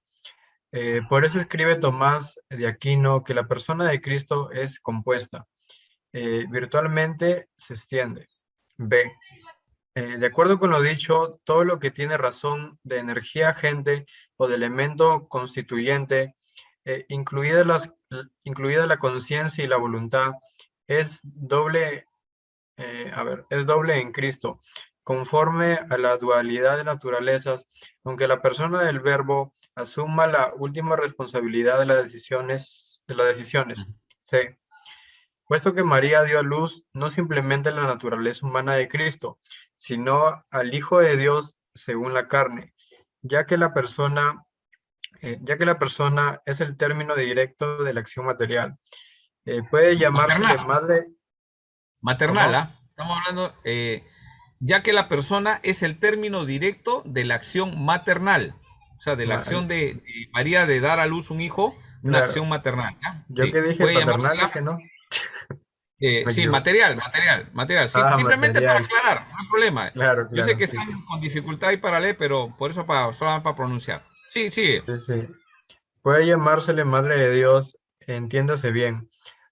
[SPEAKER 9] Por eso escribe Tomás de Aquino que la persona de Cristo es compuesta. Virtualmente se extiende. B. De acuerdo con lo dicho, todo lo que tiene razón de energía agente o de elemento constituyente, incluida la conciencia y la voluntad, es doble en Cristo, conforme a la dualidad de naturalezas, aunque la persona del verbo asuma la última responsabilidad de las decisiones. C. Puesto que María dio a luz no simplemente la naturaleza humana de Cristo, sino al Hijo de Dios según la carne, ya que la persona es el término directo de la acción material. Puede llamársele madre...
[SPEAKER 1] Maternal, ¿ah? Estamos hablando, ya que la persona es el término directo de la acción maternal, o sea, de la acción de María de dar a luz un hijo, una acción maternal. ¿Ya?
[SPEAKER 9] Yo
[SPEAKER 1] sí,
[SPEAKER 9] que dije
[SPEAKER 1] puede
[SPEAKER 9] paternal,
[SPEAKER 1] llamársela,
[SPEAKER 9] dije no.
[SPEAKER 1] sí, material. Sí, simplemente
[SPEAKER 9] material.
[SPEAKER 1] para aclarar, no hay problema.
[SPEAKER 9] Claro,
[SPEAKER 1] Yo sé que
[SPEAKER 9] sí,
[SPEAKER 1] están con dificultad ahí para leer, pero por eso solamente para pronunciar. Sí, sigue.
[SPEAKER 9] Sí. Puede llamársele Madre de Dios, entiéndase bien,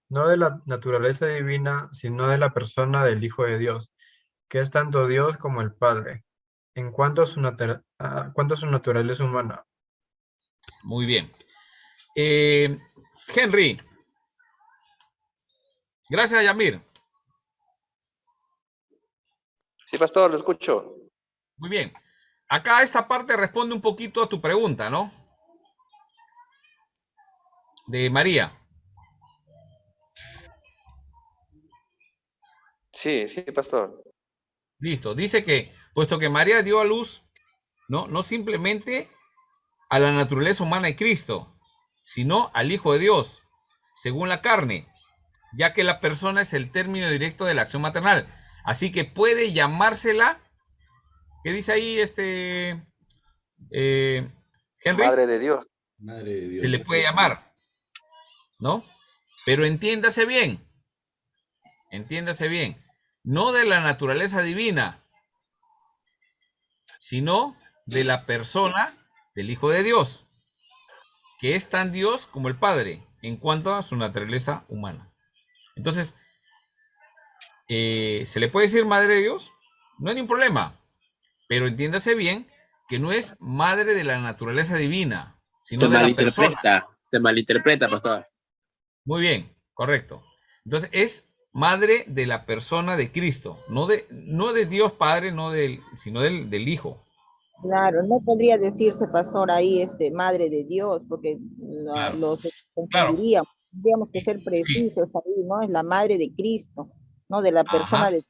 [SPEAKER 9] no de la naturaleza divina, sino de la persona del Hijo de Dios, que es tanto Dios como el Padre, en cuanto a su naturaleza humana.
[SPEAKER 1] Muy bien. Henry. Gracias, Yamir.
[SPEAKER 4] Sí, pastor, lo escucho.
[SPEAKER 1] Muy bien. Acá esta parte responde un poquito a tu pregunta, ¿no? De María.
[SPEAKER 4] Sí, pastor.
[SPEAKER 1] Listo. Dice que, puesto que María dio a luz, no simplemente a la naturaleza humana de Cristo, sino al Hijo de Dios, según la carne, ya que la persona es el término directo de la acción maternal. Así que puede llamársela, ¿qué dice ahí Henry?
[SPEAKER 4] Madre de Dios.
[SPEAKER 1] Se le puede llamar, ¿no? Pero entiéndase bien, no de la naturaleza divina, sino de la persona del Hijo de Dios, que es tan Dios como el Padre en cuanto a su naturaleza humana. Entonces, ¿se le puede decir madre de Dios? No hay ningún problema, pero entiéndase bien que no es madre de la naturaleza divina, sino de la persona.
[SPEAKER 2] Se malinterpreta, pastor.
[SPEAKER 1] Muy bien, correcto. Entonces, es madre de la persona de Cristo, no de Dios Padre, sino del Hijo.
[SPEAKER 5] Claro, no podría decirse, pastor, ahí, madre de Dios, porque
[SPEAKER 1] Claro.
[SPEAKER 5] los
[SPEAKER 1] Claro.
[SPEAKER 5] confundiríamos. Tendríamos que ser
[SPEAKER 1] Sí.
[SPEAKER 5] precisos ahí, ¿no? Es la madre de Cristo, ¿no? De la persona
[SPEAKER 1] Ajá.
[SPEAKER 5] de...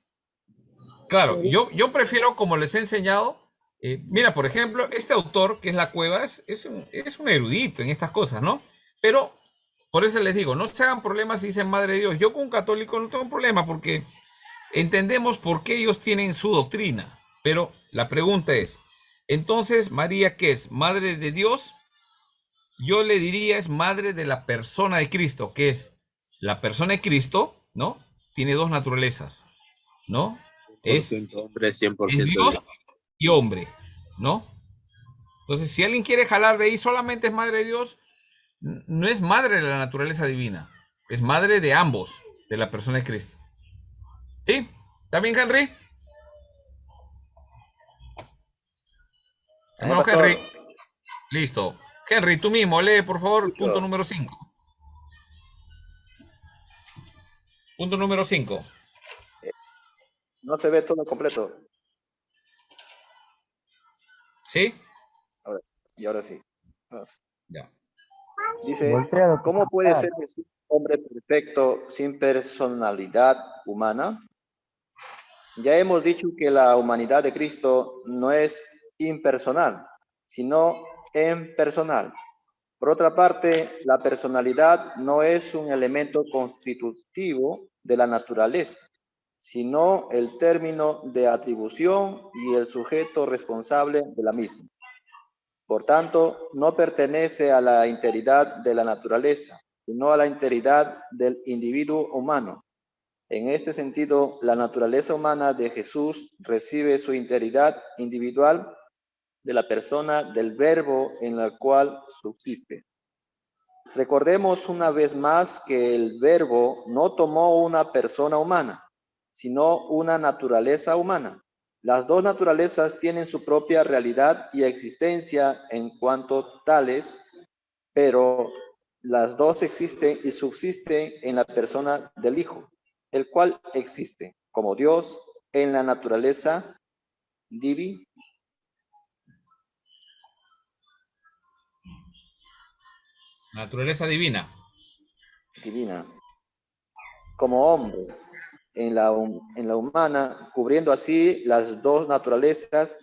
[SPEAKER 1] Claro, yo prefiero, como les he enseñado, mira, por ejemplo, este autor, que es La Cueva, es un erudito en estas cosas, ¿no? Pero, por eso les digo, no se hagan problemas si dicen madre de Dios. Yo con un católico no tengo problema porque entendemos por qué ellos tienen su doctrina. Pero la pregunta es, entonces, María, ¿qué es? ¿Madre de Dios? Yo le diría es madre de la persona de Cristo, que es la persona de Cristo, ¿no? Tiene dos naturalezas, ¿no? Es
[SPEAKER 2] 100% hombre, 100%
[SPEAKER 1] es Dios y hombre, ¿no? Entonces, si alguien quiere jalar de ahí solamente es madre de Dios, no es madre de la naturaleza divina, es madre de ambos, de la persona de Cristo. ¿Sí? ¿Está bien, Henry? Hermano
[SPEAKER 4] pastor.
[SPEAKER 1] Henry. Listo. Henry, tú mismo, lee, por favor, punto número 5. Punto número 5.
[SPEAKER 4] No se ve todo completo.
[SPEAKER 1] ¿Sí?
[SPEAKER 4] Ahora sí.
[SPEAKER 1] Ya.
[SPEAKER 4] Dice, ¿cómo puede ser Jesús hombre perfecto sin personalidad humana? Ya hemos dicho que la humanidad de Cristo no es impersonal, sino impersonal. Por otra parte, la personalidad no es un elemento constitutivo de la naturaleza, sino el término de atribución y el sujeto responsable de la misma. Por tanto, no pertenece a la integridad de la naturaleza, sino a la integridad del individuo humano. En este sentido, la naturaleza humana de Jesús recibe su integridad individual de la persona del Verbo en la cual subsiste. Recordemos una vez más que el Verbo no tomó una persona humana, sino una naturaleza humana. Las dos naturalezas tienen su propia realidad y existencia en cuanto tales, pero las dos existen y subsisten en la persona del Hijo, el cual existe como Dios en la naturaleza divina.
[SPEAKER 1] Naturaleza divina.
[SPEAKER 4] Divina. Como hombre en la humana, cubriendo así las dos naturalezas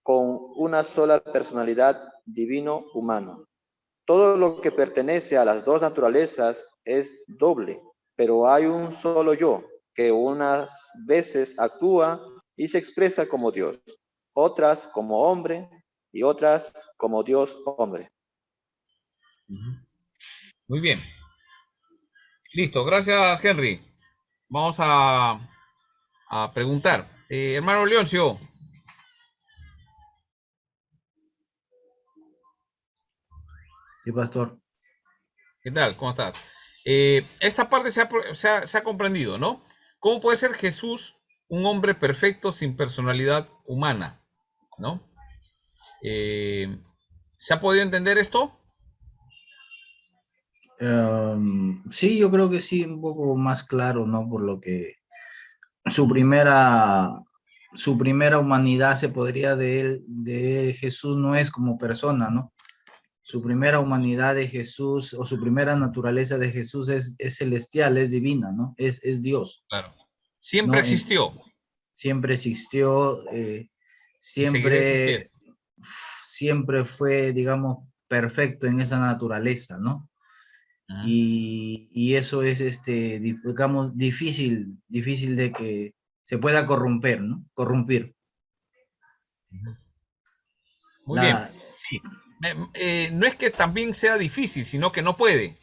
[SPEAKER 4] con una sola personalidad divino-humano. Todo lo que pertenece a las dos naturalezas es doble, pero hay un solo yo, que unas veces actúa y se expresa como Dios, otras como hombre y otras como Dios hombre.
[SPEAKER 1] Muy bien. Listo, gracias, Henry. Vamos a preguntar. Hermano Leoncio.
[SPEAKER 6] Sí, pastor.
[SPEAKER 1] ¿Qué tal? ¿Cómo estás? Esta parte se ha comprendido, ¿no? ¿Cómo puede ser Jesús un hombre perfecto sin personalidad humana? ¿No? ¿Se ha podido entender esto?
[SPEAKER 6] Sí, yo creo que sí, un poco más claro, ¿no? Por lo que su primera humanidad se podría de Jesús no es como persona, ¿no? Su primera humanidad de Jesús o su primera naturaleza de Jesús es celestial, es divina, ¿no? Es Dios.
[SPEAKER 1] Claro. Siempre existió.
[SPEAKER 6] Siempre existió, siempre fue, digamos, perfecto en esa naturaleza, ¿no? Y eso es, digamos, difícil de que se pueda corromper, ¿no? Corrompir.
[SPEAKER 1] Muy bien, sí. No es que también sea difícil, sino que no puede.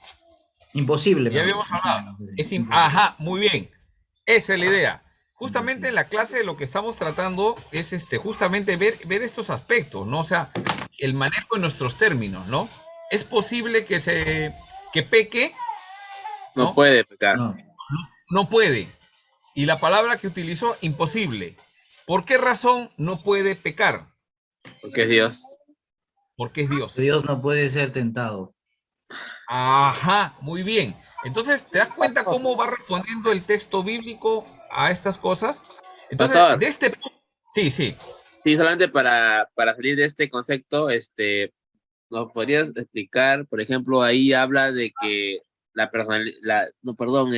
[SPEAKER 6] Imposible.
[SPEAKER 1] Ya habíamos hablado. Ajá, muy bien. Esa es la idea. justamente en la clase de lo que estamos tratando es justamente ver estos aspectos, ¿no? O sea, el manejo de nuestros términos, ¿no? Es posible que peque,
[SPEAKER 2] No puede pecar.
[SPEAKER 1] no puede. Y la palabra que utilizó, imposible. ¿Por qué razón no puede pecar?
[SPEAKER 2] Porque es Dios.
[SPEAKER 1] Porque es Dios.
[SPEAKER 6] Dios no puede ser tentado.
[SPEAKER 1] Ajá, muy bien. Entonces, ¿te das cuenta cómo va respondiendo el texto bíblico a estas cosas? Entonces,
[SPEAKER 2] Pastor.
[SPEAKER 1] de este punto... Sí, sí.
[SPEAKER 2] Sí, solamente para salir de este concepto, ¿nos podrías explicar? Por ejemplo, ahí habla de que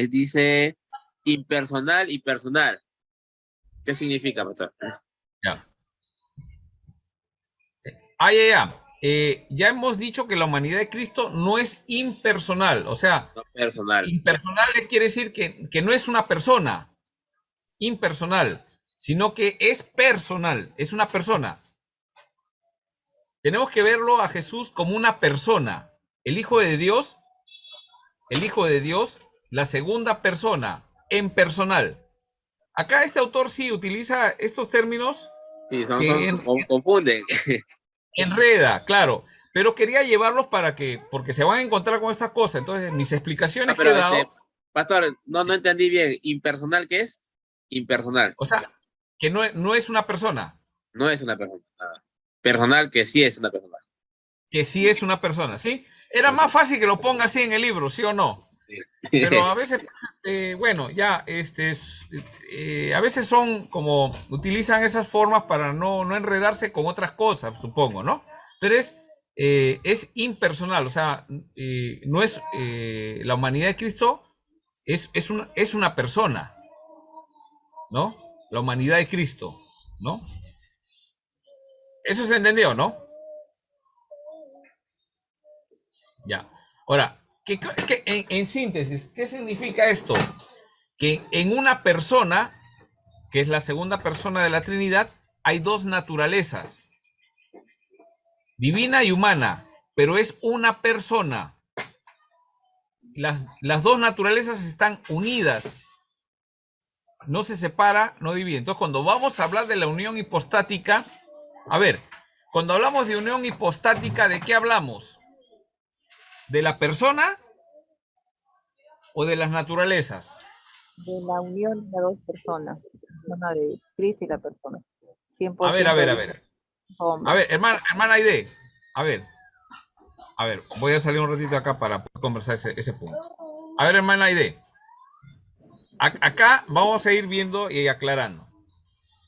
[SPEAKER 2] dice impersonal y personal. ¿Qué significa, pastor?
[SPEAKER 1] Ya. Ya hemos dicho que la humanidad de Cristo no es impersonal, o sea,
[SPEAKER 2] No personal.
[SPEAKER 1] impersonal quiere decir que no es una persona impersonal, sino que es personal, es una persona. Tenemos que verlo a Jesús como una persona, el Hijo de Dios, la segunda persona, en personal. Acá este autor sí utiliza estos términos
[SPEAKER 2] Sí,
[SPEAKER 1] que
[SPEAKER 2] confunden.
[SPEAKER 1] enreda, claro, pero quería llevarlos porque se van a encontrar con estas cosas. Entonces, mis explicaciones que he dado...
[SPEAKER 2] Pastor, no entendí bien. ¿Impersonal qué es? Impersonal.
[SPEAKER 1] O sea, que no es una persona.
[SPEAKER 2] No es una persona. Personal que sí es una persona.
[SPEAKER 1] Que sí es una persona, ¿sí? Era más fácil que lo ponga así en el libro, ¿sí o no? Sí. Pero a veces, bueno, ya, a veces son como, utilizan esas formas para no enredarse con otras cosas, supongo, ¿no? Pero es impersonal, o sea, no es, la humanidad de Cristo es una persona, ¿no? La humanidad de Cristo, ¿no? Eso se entendió, ¿no? Ya. Ahora, en síntesis, ¿qué significa esto? Que en una persona, que es la segunda persona de la Trinidad, hay dos naturalezas, divina y humana, pero es una persona. Las dos naturalezas están unidas, no se separa, no divide. Entonces, cuando vamos a hablar de la unión hipostática, a ver, cuando hablamos de unión hipostática, ¿de qué hablamos? ¿De la persona o de las naturalezas?
[SPEAKER 5] De la unión de las dos personas, la persona de Cristo y la persona. 100%
[SPEAKER 1] a ver.
[SPEAKER 5] hombre.
[SPEAKER 1] A ver, hermana Aide, a ver, voy a salir un ratito acá para poder conversar ese punto. A ver, hermana Aide, acá vamos a ir viendo y aclarando.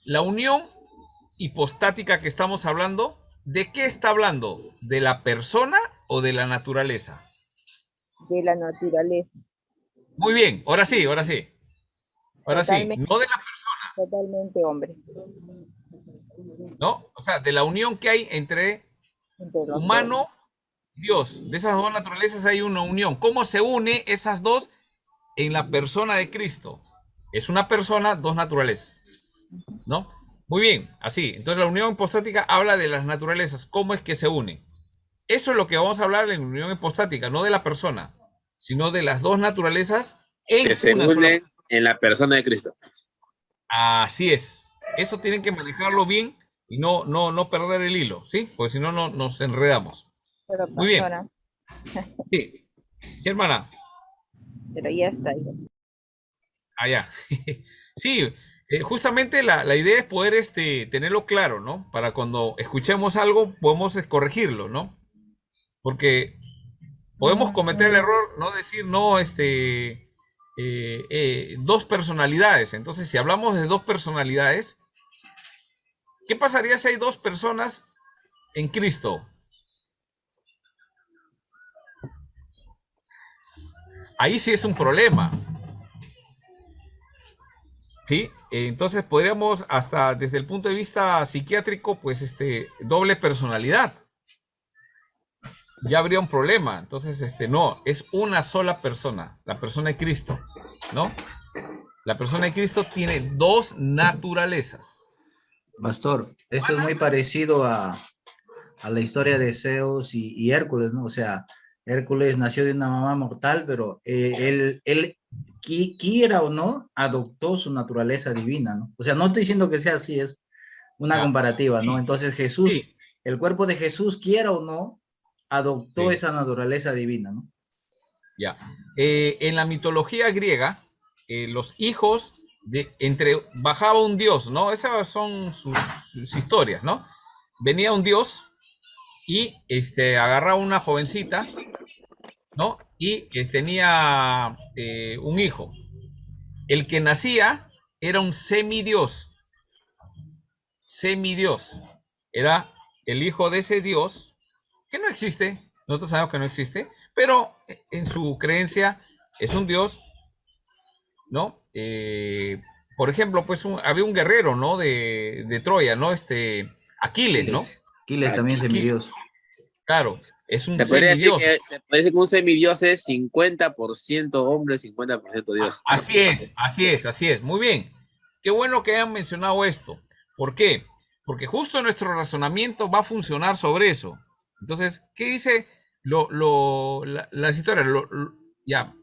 [SPEAKER 1] La unión hipostática que estamos hablando, ¿de qué está hablando? ¿De la persona o de la naturaleza?
[SPEAKER 5] De la naturaleza.
[SPEAKER 1] Muy bien, ahora sí. Ahora sí, no de la persona.
[SPEAKER 5] Totalmente hombre.
[SPEAKER 1] ¿No? O sea, de la unión que hay entre humano y Dios. De esas dos naturalezas hay una unión. ¿Cómo se une esas dos en la persona de Cristo? Es una persona, dos naturalezas. ¿No? Muy bien, así. Entonces la unión hipostática habla de las naturalezas. ¿Cómo es que se une? Eso es lo que vamos a hablar en la unión hipostática, no de la persona, sino de las dos naturalezas en
[SPEAKER 2] que se
[SPEAKER 1] una sola
[SPEAKER 2] unen en la persona de Cristo.
[SPEAKER 1] Así es. Eso tienen que manejarlo bien y no perder el hilo, ¿sí? Porque si no, nos enredamos.
[SPEAKER 5] Pero,
[SPEAKER 1] muy bien. Sí, hermana.
[SPEAKER 5] Pero ya está.
[SPEAKER 1] Ya. Sí, justamente la idea es poder tenerlo claro, ¿no? Para cuando escuchemos algo, podemos corregirlo, ¿no? Porque podemos cometer el error, no decir, no, dos personalidades. Entonces, si hablamos de dos personalidades, ¿qué pasaría si hay dos personas en Cristo? Ahí sí es un problema. ¿Sí? Entonces podríamos, hasta desde el punto de vista psiquiátrico, pues doble personalidad. Ya habría un problema. Entonces, no, es una sola persona, la persona de Cristo, ¿no? La persona de Cristo tiene dos naturalezas.
[SPEAKER 6] Pastor, esto es muy parecido a la historia de Zeus y Hércules, ¿no? O sea, Hércules nació de una mamá mortal, pero él quiera o no, adoptó su naturaleza divina, ¿no? O sea, no estoy diciendo que sea así, es una
[SPEAKER 1] Ya,
[SPEAKER 6] comparativa, ¿no?
[SPEAKER 1] sí,
[SPEAKER 6] Entonces Jesús,
[SPEAKER 1] sí,
[SPEAKER 6] el cuerpo de Jesús, quiera o no, adoptó
[SPEAKER 1] sí,
[SPEAKER 6] esa naturaleza divina, ¿no?
[SPEAKER 1] ya. En la mitología griega, los hijos bajaba un dios, ¿no? Esas son sus historias, ¿no? Venía un dios y agarraba una jovencita, ¿no? Y tenía un hijo. El que nacía era un semidios, semidios. Era el hijo de ese dios, que no existe, nosotros sabemos que no existe, pero en su creencia es un dios, ¿no? Por ejemplo, pues había un guerrero, ¿no? De Troya, ¿no? Aquiles, ¿no?
[SPEAKER 6] Aquiles también semidios.
[SPEAKER 1] Claro, es un
[SPEAKER 2] Se podría decir
[SPEAKER 1] semidios.
[SPEAKER 2] que un semidios es 50% hombre, 50% Dios.
[SPEAKER 1] Así es. Muy bien. Qué bueno que hayan mencionado esto. ¿Por qué? Porque justo nuestro razonamiento va a funcionar sobre eso. Entonces, ¿qué dice las historias? Ya,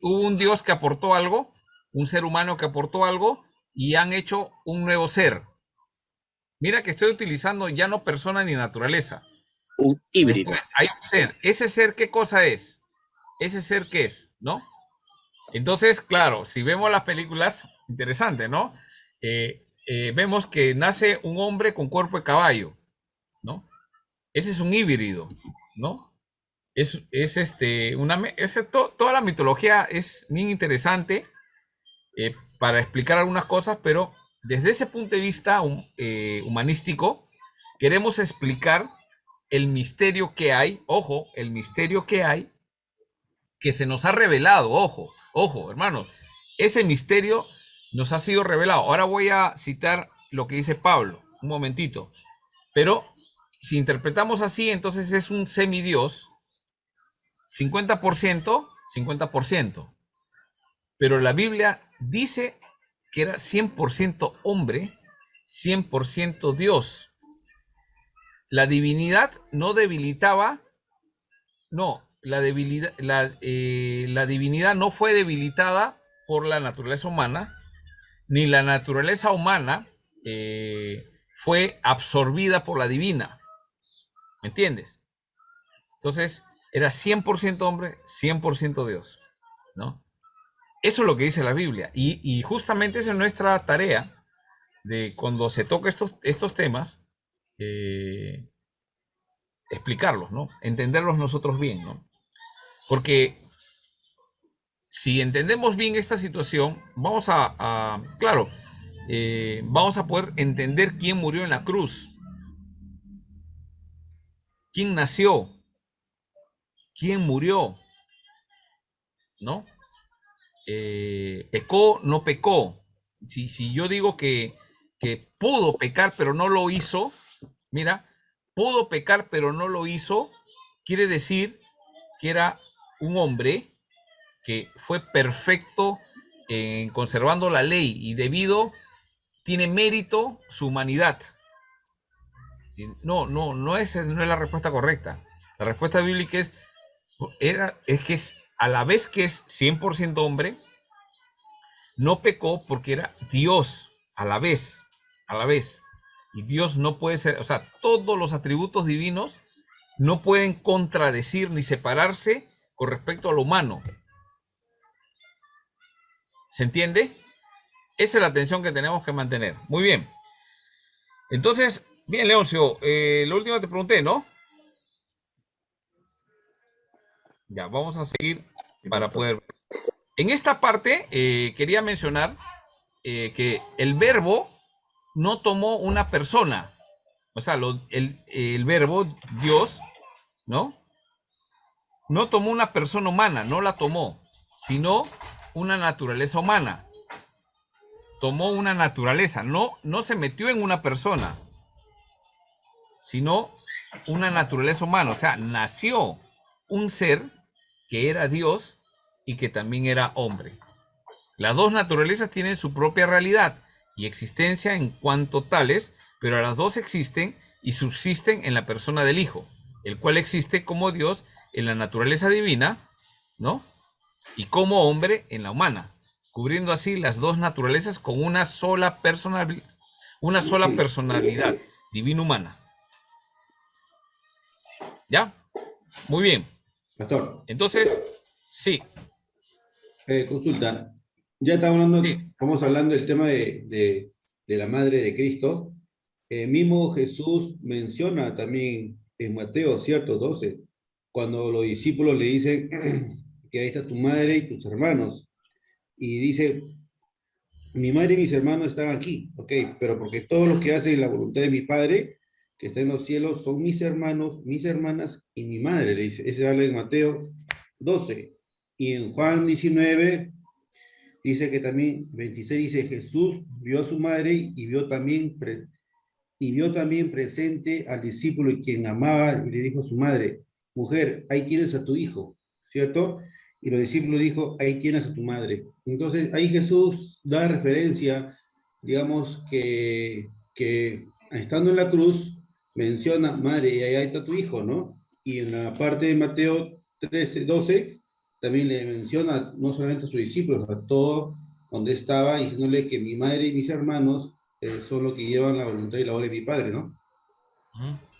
[SPEAKER 1] hubo un Dios que aportó algo, un ser humano que aportó algo y han hecho un nuevo ser. Mira que estoy utilizando ya no persona ni naturaleza.
[SPEAKER 2] Un híbrido.
[SPEAKER 1] Después hay un ser. ¿Ese ser qué cosa es? ¿Ese ser qué es? ¿No? Entonces, claro, si vemos las películas, interesante, ¿no? Vemos que nace un hombre con cuerpo de caballo, ¿no? Ese es un híbrido, ¿no? Toda la mitología es bien interesante para explicar algunas cosas, pero desde ese punto de vista humanístico, queremos explicar el misterio que hay, ojo, el misterio que hay, que se nos ha revelado, ojo, hermanos, ese misterio nos ha sido revelado. Ahora voy a citar lo que dice Pablo, un momentito, pero si interpretamos así, entonces es un semidios, 50%, 50%, pero la Biblia dice que era 100% hombre, 100% Dios. La divinidad no debilitaba, no, la divinidad no fue debilitada por la naturaleza humana, ni la naturaleza humana fue absorbida por la divina. ¿Me entiendes? Entonces, era 100% hombre, 100% Dios, ¿no? Eso es lo que dice la Biblia. Y justamente esa es nuestra tarea de cuando se toca estos temas, explicarlos, ¿no? Entenderlos nosotros bien, ¿no? Porque si entendemos bien esta situación, vamos claro, vamos a poder entender quién murió en la cruz, quién nació, quién murió, ¿no? Pecó, no pecó. Si yo digo que pudo pecar, pero no lo hizo, mira, pudo pecar, pero no lo hizo, quiere decir que era un hombre que fue perfecto en conservando la ley y tiene mérito su humanidad. No es la respuesta correcta. La respuesta bíblica es que es a la vez que es 100% hombre, no pecó porque era Dios a la vez. Y Dios no puede ser, o sea, todos los atributos divinos no pueden contradecir ni separarse con respecto a lo humano. ¿Se entiende? Esa es la tensión que tenemos que mantener. Muy bien. Entonces, bien, Leoncio, lo último te pregunté, ¿no? Ya, vamos a seguir para poder... En esta parte quería mencionar que el verbo no tomó una persona. O sea, el verbo, Dios, ¿no? No tomó una persona humana, no la tomó, sino una naturaleza humana. Tomó una naturaleza, no se metió en una persona, sino una naturaleza humana. O sea, nació un ser que era Dios y que también era hombre. Las dos naturalezas tienen su propia realidad y existencia en cuanto tales, pero las dos existen y subsisten en la persona del Hijo, el cual existe como Dios en la naturaleza divina, ¿no? y como hombre en la humana, cubriendo así las dos naturalezas con una sola personalidad divino-humana. ¿Ya? Muy bien.
[SPEAKER 11] Pastor,
[SPEAKER 1] Entonces, sí.
[SPEAKER 11] consulta. Ya estamos hablando del tema de la madre de Cristo. Mismo Jesús menciona también en Mateo, ¿cierto? 12, cuando los discípulos le dicen que ahí está tu madre y tus hermanos. Y dice, mi madre y mis hermanos están aquí, ok, pero porque todos los que hacen la voluntad de mi Padre, que está en los cielos, son mis hermanos, mis hermanas y mi madre, le dice. Ese habla en Mateo 12. Y en Juan 19 dice que también, 26 dice, Jesús vio a su madre y vio también presente al discípulo y quien amaba, y le dijo a su madre, mujer, ahí tienes a tu hijo, ¿cierto? Y los discípulos dijo, ahí tienes a tu madre. Entonces, ahí Jesús da referencia, digamos, que estando en la cruz, menciona, madre, y ahí está tu hijo, ¿no? Y en la parte de Mateo 13, 12, también le menciona no solamente a sus discípulos, a todo donde estaba, diciéndole que mi madre y mis hermanos son los que llevan la voluntad y la obra de mi Padre, ¿no?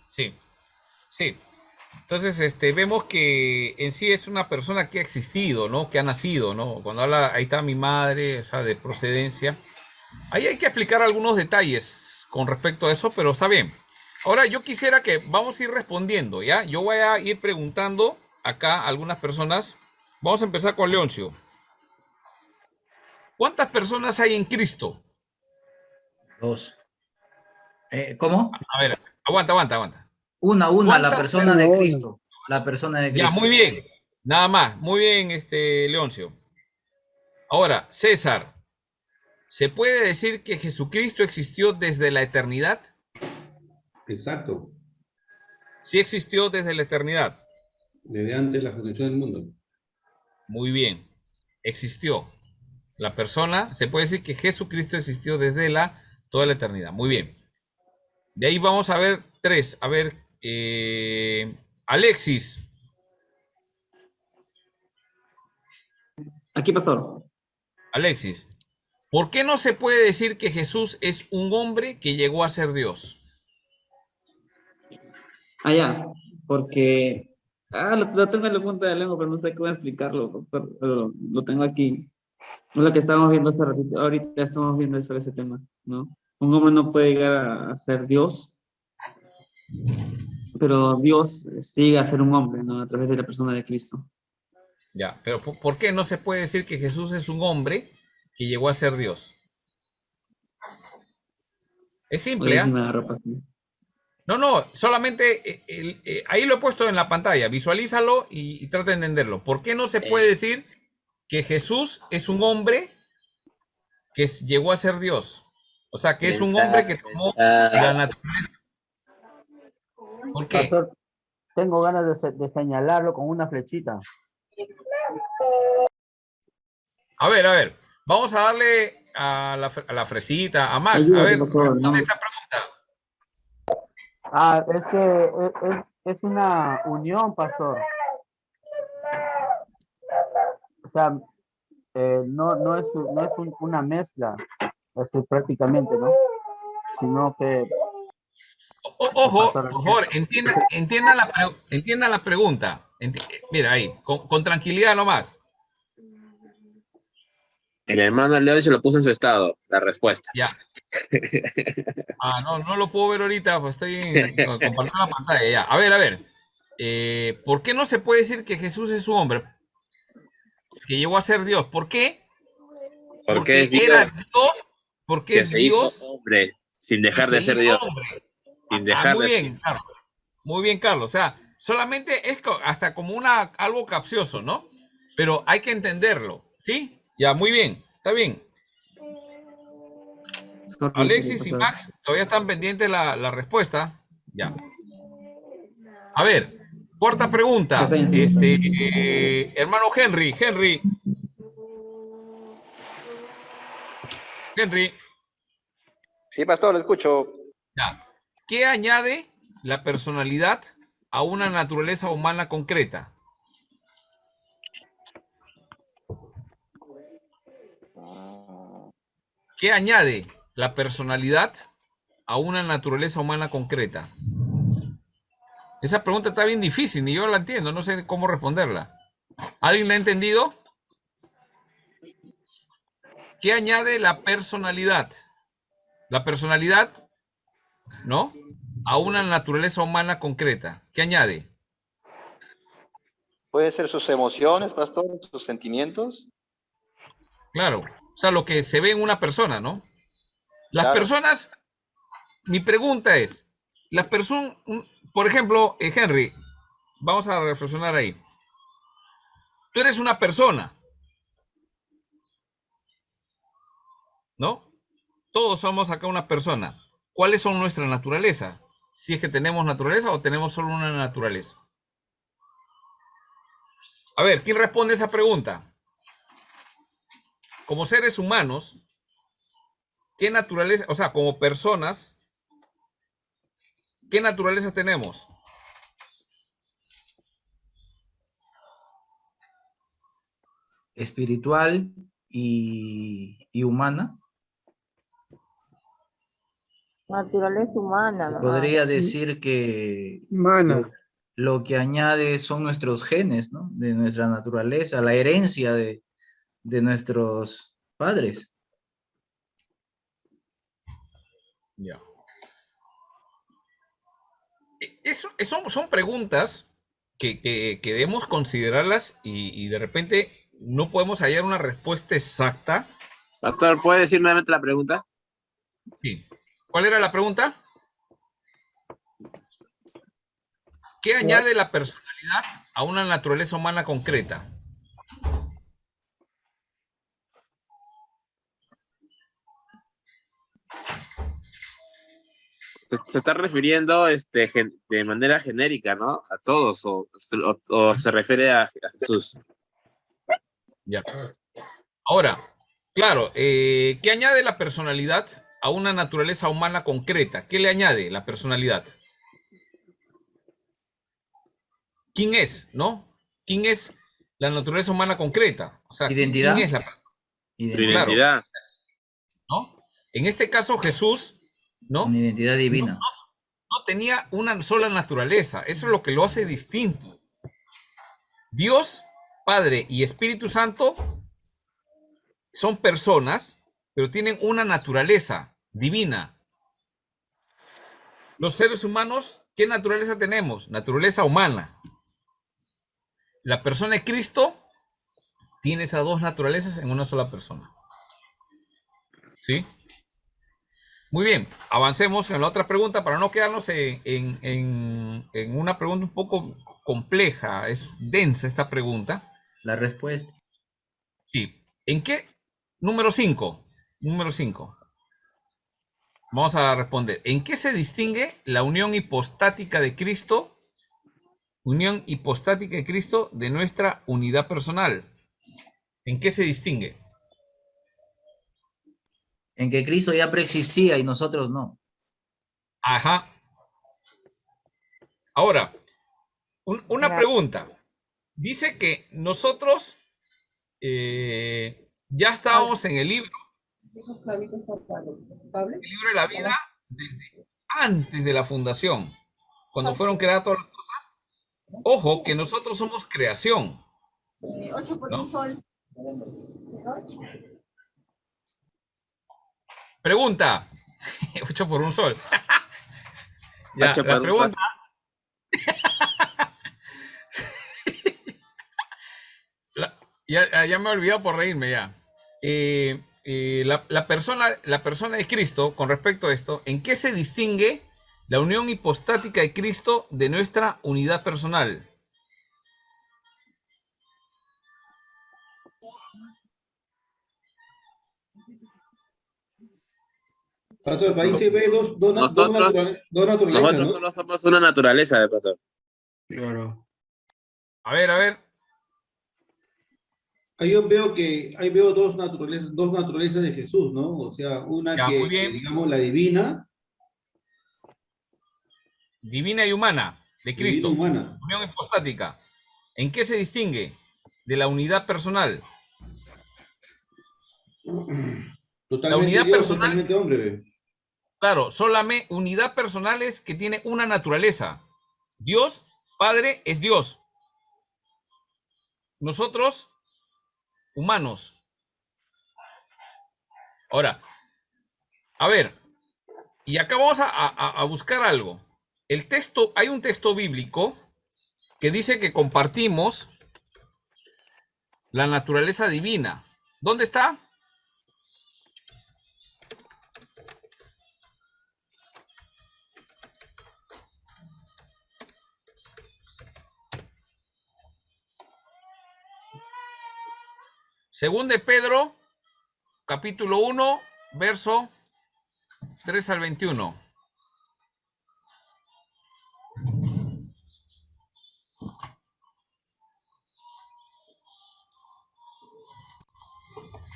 [SPEAKER 1] Sí, sí. Entonces, vemos que en sí es una persona que ha existido, ¿no? Que ha nacido, ¿no? Cuando habla, ahí está mi madre, o sea, de procedencia. Ahí hay que explicar algunos detalles con respecto a eso, pero está bien. Ahora, yo quisiera que vamos a ir respondiendo, ¿ya? Yo voy a ir preguntando acá a algunas personas. Vamos a empezar con Leoncio. ¿Cuántas personas hay en Cristo?
[SPEAKER 6] 2. ¿Cómo?
[SPEAKER 1] A ver, aguanta.
[SPEAKER 6] Una, la persona de Cristo. La persona de Cristo.
[SPEAKER 1] Ya, muy bien. Nada más. Muy bien, Leoncio. Ahora, César, ¿se puede decir que Jesucristo existió desde la eternidad?
[SPEAKER 11] Exacto.
[SPEAKER 1] Sí existió desde la eternidad.
[SPEAKER 11] Desde antes de la fundación del mundo.
[SPEAKER 1] Muy bien. Existió. La persona, se puede decir que Jesucristo existió desde toda la eternidad. Muy bien. De ahí vamos a ver 3. A ver, Alexis.
[SPEAKER 7] Aquí, pastor.
[SPEAKER 1] Alexis, ¿por qué no se puede decir que Jesús es un hombre que llegó a ser Dios?
[SPEAKER 7] Allá, porque... lo tengo en la punta de la lengua, pero no sé cómo explicarlo, pastor. Pero lo tengo aquí. Es lo que estábamos viendo hace ratito. Ahorita estamos viendo sobre ese tema, ¿no? Un hombre no puede llegar a ser Dios, pero Dios sigue a ser un hombre, ¿no? A través de la persona de Cristo.
[SPEAKER 1] Ya, pero ¿por qué no se puede decir que Jesús es un hombre que llegó a ser Dios? Es simple, ¿ah? No, solamente ahí lo he puesto en la pantalla, visualízalo y trata de entenderlo. ¿Por qué no se puede decir que Jesús es un hombre que llegó a ser Dios? O sea, que es un hombre que tomó la naturaleza. ¿Por qué?
[SPEAKER 12] Pastor, tengo ganas de señalarlo con una flechita.
[SPEAKER 1] A ver, vamos a darle a la fresita, a Max. A ver, ¿dónde está?
[SPEAKER 12] Es que es una unión, pastor. O sea, no es una mezcla, prácticamente, ¿no? Sino que...
[SPEAKER 1] Ojo, por favor, entienda la pregunta. Mira ahí, con tranquilidad nomás.
[SPEAKER 2] El hermano Leo se lo puso en su estado, la respuesta.
[SPEAKER 1] Ya. No lo puedo ver ahorita, pues estoy compartiendo la pantalla ya. A ver. ¿Por qué no se puede decir que Jesús es un hombre que llegó a ser Dios? ¿Por qué? Porque era Dios, porque es Dios.
[SPEAKER 2] Hombre, sin dejar de ser Dios. Sin dejar
[SPEAKER 1] muy
[SPEAKER 2] de
[SPEAKER 1] bien, ser. Carlos. Muy bien, Carlos. O sea, solamente es hasta como algo capcioso, ¿no? Pero hay que entenderlo, ¿sí? Ya, muy bien, está bien. Alexis y Max todavía están pendientes la respuesta. Ya. A ver, cuarta pregunta. Hermano Henry.
[SPEAKER 4] Sí, pastor, lo escucho.
[SPEAKER 1] Ya. ¿Qué añade la personalidad a una naturaleza humana concreta? ¿Qué añade la personalidad a una naturaleza humana concreta? Esa pregunta está bien difícil, ni yo la entiendo, no sé cómo responderla. ¿Alguien la ha entendido? ¿Qué añade la personalidad? La personalidad, ¿no? A una naturaleza humana concreta. ¿Qué añade?
[SPEAKER 4] Puede ser sus emociones, pastor, sus sentimientos.
[SPEAKER 1] Claro, o sea, lo que se ve en una persona, ¿no? Las
[SPEAKER 4] Claro.
[SPEAKER 1] personas, mi pregunta es, las personas, por ejemplo, Henry, vamos a reflexionar ahí. Tú eres una persona, ¿no? Todos somos acá una persona. ¿Cuáles son nuestras naturalezas? Si es que tenemos naturaleza o tenemos solo una naturaleza. A ver, ¿quién responde esa pregunta? Como seres humanos, ¿qué naturaleza, o sea, como personas, qué naturaleza tenemos?
[SPEAKER 6] Espiritual y humana.
[SPEAKER 5] Naturaleza humana, nomás.
[SPEAKER 6] Podría decir que
[SPEAKER 3] Humana.
[SPEAKER 6] lo que añade son nuestros genes, ¿no? De nuestra naturaleza, la herencia de nuestros padres.
[SPEAKER 1] Ya. Son preguntas que debemos considerarlas y de repente no podemos hallar una respuesta exacta.
[SPEAKER 2] Pastor, ¿puede decir nuevamente la pregunta?
[SPEAKER 1] Sí. ¿Cuál era la pregunta? ¿Qué añade la personalidad a una naturaleza humana concreta?
[SPEAKER 2] Se está refiriendo de manera genérica, ¿no? A todos, o se refiere a Jesús.
[SPEAKER 1] Ya. Ahora, claro, ¿qué añade la personalidad a una naturaleza humana concreta? ¿Qué le añade la personalidad? ¿Quién es, no? ¿Quién es la naturaleza humana concreta? O sea,
[SPEAKER 6] Identidad.
[SPEAKER 1] ¿quién es la
[SPEAKER 2] Identidad.
[SPEAKER 1] Claro, ¿no? En este caso, Jesús, ¿no?
[SPEAKER 6] Una identidad divina.
[SPEAKER 1] No tenía una sola naturaleza. Eso es lo que lo hace distinto. Dios, Padre y Espíritu Santo son personas, pero tienen una naturaleza divina. Los seres humanos, ¿qué naturaleza tenemos? Naturaleza humana. La persona de Cristo tiene esas dos naturalezas en una sola persona. ¿Sí? Muy bien, avancemos en la otra pregunta para no quedarnos en una pregunta un poco compleja. Es densa esta pregunta.
[SPEAKER 6] La respuesta.
[SPEAKER 1] Sí. ¿En qué? Número 5. Número 5. Vamos a responder. ¿En qué se distingue la unión hipostática de Cristo? Unión hipostática de Cristo de nuestra unidad personal. ¿En qué se distingue?
[SPEAKER 6] En que Cristo ya preexistía y nosotros no.
[SPEAKER 1] Ajá. Ahora, una pregunta. Dice que nosotros ya estábamos en el libro de la vida desde antes de la fundación, cuando fueron creadas todas las cosas. Ojo, que nosotros somos creación.
[SPEAKER 10] 8 por
[SPEAKER 1] ¿no?
[SPEAKER 10] un sol.
[SPEAKER 1] Pregunta. 8 por un sol. Ya,
[SPEAKER 2] 8
[SPEAKER 1] la
[SPEAKER 2] por un
[SPEAKER 1] pregunta. Ya me he olvidado por reírme ya. La persona de Cristo, con respecto a esto, ¿en qué se distingue la unión hipostática de Cristo de nuestra unidad personal?
[SPEAKER 11] Pastor, ahí se ve dos naturalezas,
[SPEAKER 2] Nosotros
[SPEAKER 11] ¿no?
[SPEAKER 2] solo somos una naturaleza de pastor.
[SPEAKER 9] Claro.
[SPEAKER 1] A ver.
[SPEAKER 11] Ahí yo veo que ahí veo dos naturalezas de Jesús, ¿no? O sea, una
[SPEAKER 1] Ya, muy bien.
[SPEAKER 11] digamos la divina.
[SPEAKER 1] Divina y humana de Cristo.
[SPEAKER 11] Divina y humana.
[SPEAKER 1] Unión hipostática. ¿En qué se distingue de la unidad personal?
[SPEAKER 11] Totalmente
[SPEAKER 1] La unidad
[SPEAKER 11] Dios,
[SPEAKER 1] personal,
[SPEAKER 11] totalmente hombre.
[SPEAKER 1] claro, solamente unidad personal es que tiene una naturaleza. Dios, Padre, es Dios. Nosotros, humanos. Ahora, a ver, y acá vamos a buscar algo. El texto, hay un texto bíblico que dice que compartimos la naturaleza divina. ¿Dónde está? Según de Pedro, capítulo 1, verso 3 al 21.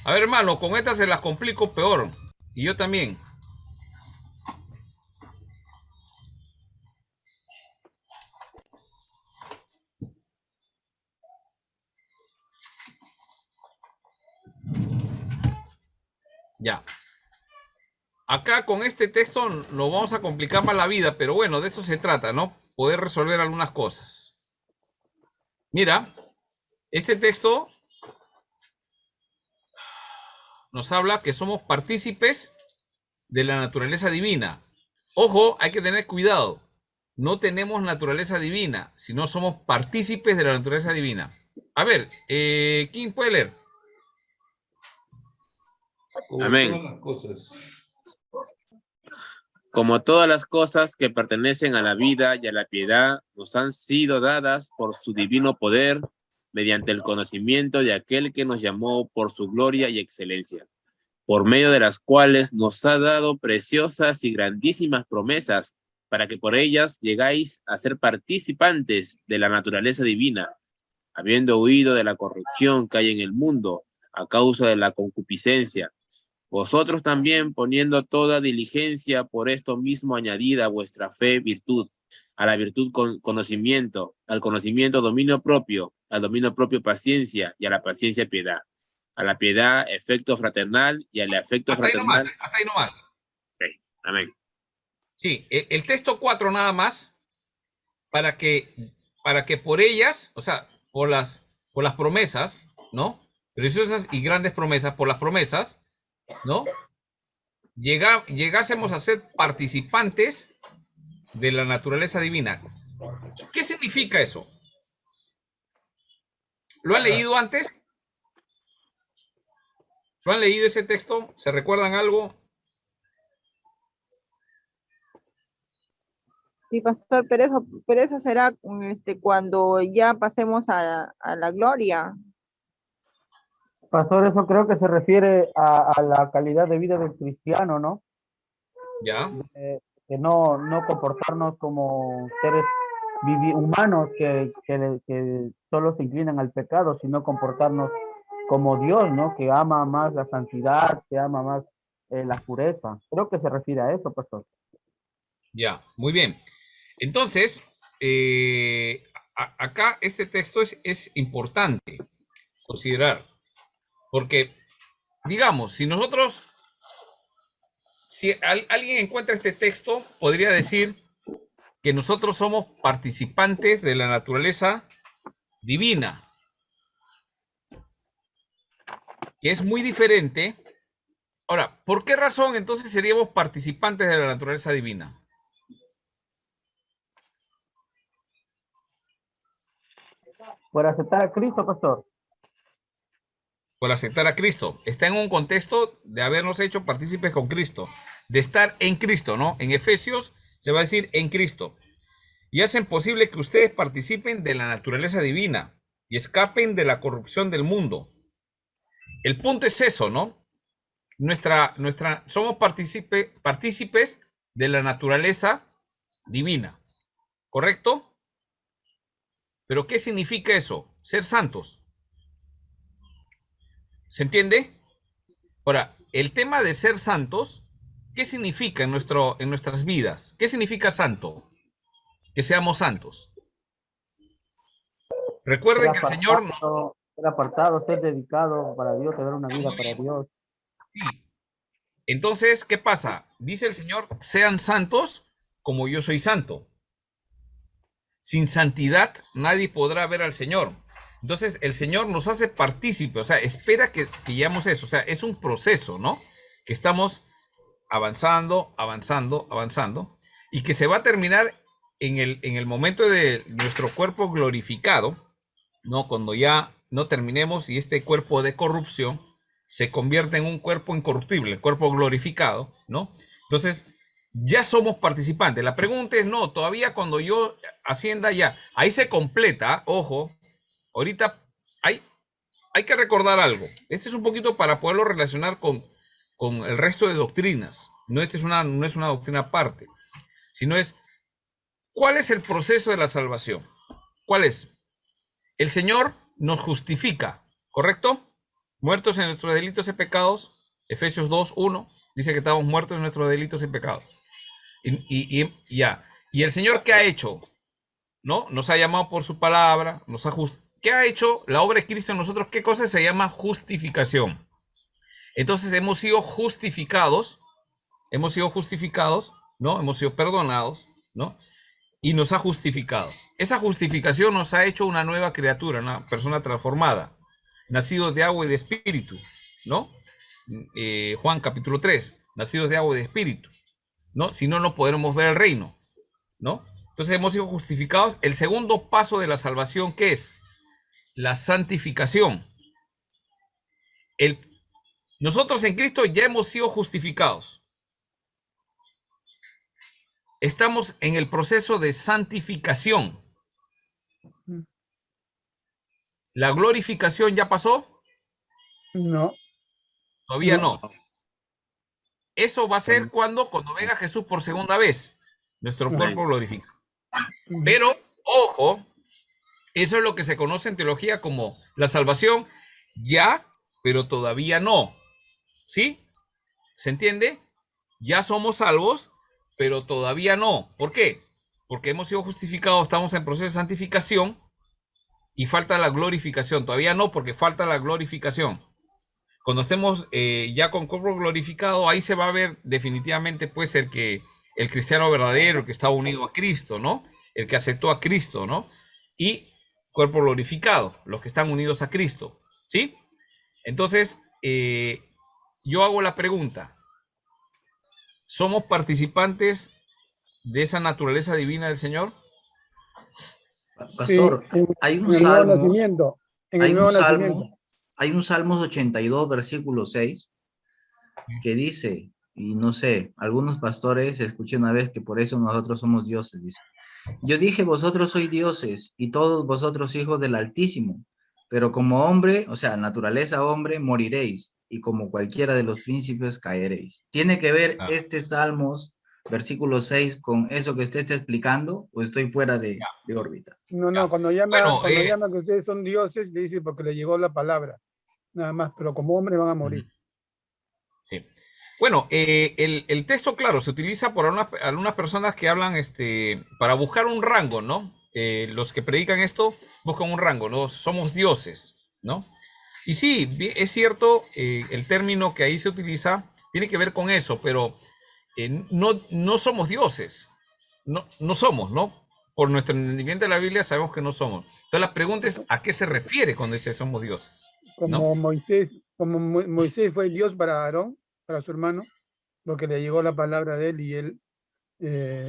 [SPEAKER 1] A ver, hermano, con estas se las complico peor. Y yo también. Ya. Acá con este texto nos vamos a complicar más la vida, pero bueno, de eso se trata, ¿no? Poder resolver algunas cosas. Mira, este texto nos habla que somos partícipes de la naturaleza divina. Ojo, hay que tener cuidado. No tenemos naturaleza divina, sino somos partícipes de la naturaleza divina. A ver, ¿quién puede leer?
[SPEAKER 2] Amén.
[SPEAKER 11] Todas las cosas.
[SPEAKER 2] Como todas las cosas que pertenecen a la vida y a la piedad nos han sido dadas por su divino poder, mediante el conocimiento de aquel que nos llamó por su gloria y excelencia, por medio de las cuales nos ha dado preciosas y grandísimas promesas, para que por ellas llegáis a ser participantes de la naturaleza divina, habiendo huido de la corrupción que hay en el mundo a causa de la concupiscencia. Vosotros también, poniendo toda diligencia, por esto mismo añadida a vuestra fe virtud, a la virtud conocimiento, al conocimiento dominio propio, al dominio propio paciencia, y a la paciencia piedad. A la piedad efecto fraternal, y al efecto fraternal...
[SPEAKER 1] Hasta ahí nomás.
[SPEAKER 2] Okay. Amén.
[SPEAKER 1] Sí, el texto 4 nada más, para que por ellas, o sea, por las promesas, ¿no? Preciosas y grandes promesas, por las promesas, ¿no? Llegásemos a ser participantes de la naturaleza divina. ¿Qué significa eso? ¿Lo han leído antes? ¿Lo han leído ese texto? ¿Se recuerdan algo?
[SPEAKER 5] Sí, pastor, pero eso será cuando ya pasemos a la gloria.
[SPEAKER 12] Pastor, eso creo que se refiere a la calidad de vida del cristiano, ¿no?
[SPEAKER 1] Ya.
[SPEAKER 12] Que no comportarnos como seres humanos que solo se inclinan al pecado, sino comportarnos como Dios, ¿no? Que ama más la santidad, que ama más la pureza. Creo que se refiere a eso, pastor.
[SPEAKER 1] Ya, muy bien. Entonces, acá este texto es importante considerar, porque, digamos, si alguien encuentra este texto, podría decir que nosotros somos participantes de la naturaleza divina, que es muy diferente. Ahora, ¿por qué razón entonces seríamos participantes de la naturaleza divina?
[SPEAKER 12] Por aceptar a Cristo, pastor.
[SPEAKER 1] Por aceptar a Cristo. Está en un contexto de habernos hecho partícipes con Cristo, de estar en Cristo, ¿no? En Efesios se va a decir en Cristo. Y hacen posible que ustedes participen de la naturaleza divina y escapen de la corrupción del mundo. El punto es eso, ¿no? Somos partícipes de la naturaleza divina, ¿correcto? Pero ¿qué significa eso? Ser santos. ¿Se entiende? Ahora, el tema de ser santos, ¿qué significa en nuestras vidas? ¿Qué significa santo? Que seamos santos. Recuerden que el Señor...
[SPEAKER 12] Ser apartado, ser dedicado para Dios, tener una vida para Dios.
[SPEAKER 1] Sí. Entonces, ¿qué pasa? Dice el Señor, sean santos como yo soy santo. Sin santidad nadie podrá ver al Señor. Entonces, el Señor nos hace partícipe, o sea, espera que lleguemos a eso. O sea, es un proceso, ¿no? Que estamos avanzando, avanzando, avanzando, y que se va a terminar en el momento de nuestro cuerpo glorificado, ¿no? Cuando ya no terminemos y este cuerpo de corrupción se convierte en un cuerpo incorruptible, cuerpo glorificado, ¿no? Entonces, ya somos participantes. La pregunta es, no, todavía cuando yo ascienda ya, ahí se completa, ojo, ahorita hay que recordar algo. Este es un poquito para poderlo relacionar con el resto de doctrinas. No, no es una doctrina aparte, sino es, ¿cuál es el proceso de la salvación? ¿Cuál es? El Señor nos justifica, ¿correcto? Muertos en nuestros delitos y pecados. Efesios 2:1 dice que estamos muertos en nuestros delitos y pecados. Y el Señor, ¿qué ha hecho? ¿No? Nos ha llamado por su palabra, ¿qué ha hecho la obra de Cristo en nosotros? ¿Qué cosa se llama justificación? Entonces hemos sido justificados, ¿no? Hemos sido perdonados, ¿no? Y nos ha justificado. Esa justificación nos ha hecho una nueva criatura, una persona transformada, nacidos de agua y de espíritu, ¿no? Juan capítulo 3, nacidos de agua y de espíritu, ¿no? Si no, no podremos ver el reino, ¿no? Entonces hemos sido justificados. El segundo paso de la salvación, ¿qué es? La santificación. Nosotros en Cristo ya hemos sido justificados. Estamos en el proceso de santificación. ¿La glorificación ya pasó?
[SPEAKER 3] No.
[SPEAKER 1] Todavía no. Eso va a ser cuando venga Jesús por segunda vez. Nuestro cuerpo glorifica. Pero, ojo, eso es lo que se conoce en teología como la salvación ya, pero todavía no. ¿Sí? ¿Se entiende? Ya somos salvos, pero todavía no. ¿Por qué? Porque hemos sido justificados, estamos en proceso de santificación y falta la glorificación. Todavía no, porque falta la glorificación. Cuando estemos ya con cuerpo glorificado, ahí se va a ver definitivamente pues el cristiano verdadero, el que está unido a Cristo, ¿no? El que aceptó a Cristo, ¿no? Y cuerpo glorificado, los que están unidos a Cristo, ¿sí? Entonces, yo hago la pregunta, ¿somos participantes de esa naturaleza divina del Señor?
[SPEAKER 6] Pastor,
[SPEAKER 3] Sí,
[SPEAKER 6] hay
[SPEAKER 3] en
[SPEAKER 6] un
[SPEAKER 3] el nuevo
[SPEAKER 6] salmo,
[SPEAKER 3] nacimiento. En el nuevo nacimiento.
[SPEAKER 6] hay un Salmos 82, versículo 6, que dice, y no sé, algunos pastores escuché una vez que por eso nosotros somos dioses, dice. Yo dije, vosotros sois dioses y todos vosotros hijos del Altísimo, pero como hombre, o sea, naturaleza hombre, moriréis, y como cualquiera de los príncipes caeréis. ¿Tiene que ver este Salmos, versículo 6, con eso que usted está explicando, o estoy fuera de órbita?
[SPEAKER 3] No, cuando llama que ustedes son dioses, le dice porque le llegó la palabra, nada más, pero como hombre van a morir.
[SPEAKER 1] Sí. Bueno, el texto, claro, se utiliza por algunas personas que hablan para buscar un rango, ¿no? Los que predican esto buscan un rango, ¿no? Somos dioses, ¿no? Y sí, es cierto, el término que ahí se utiliza tiene que ver con eso, pero no somos dioses. No somos, ¿no? Por nuestro entendimiento de la Biblia sabemos que no somos. Entonces la pregunta es, ¿a qué se refiere cuando dice somos dioses?
[SPEAKER 3] Como Moisés fue Dios para Aarón, para su hermano, porque le llegó la palabra de él y él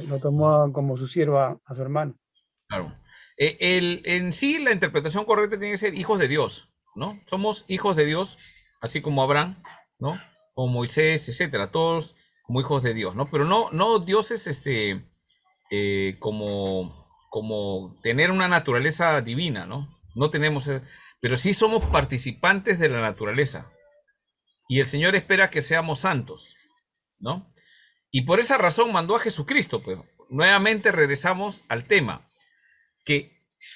[SPEAKER 3] lo tomó como su siervo a su hermano.
[SPEAKER 1] Claro. En sí, la interpretación correcta tiene que ser hijos de Dios, ¿no? Somos hijos de Dios, así como Abraham, ¿no? Como Moisés, etcétera, todos como hijos de Dios, ¿no? Pero no dioses como tener una naturaleza divina, ¿no? No tenemos, pero sí somos participantes de la naturaleza. Y el Señor espera que seamos santos, ¿no? Y por esa razón mandó a Jesucristo, pues. Nuevamente regresamos al tema, que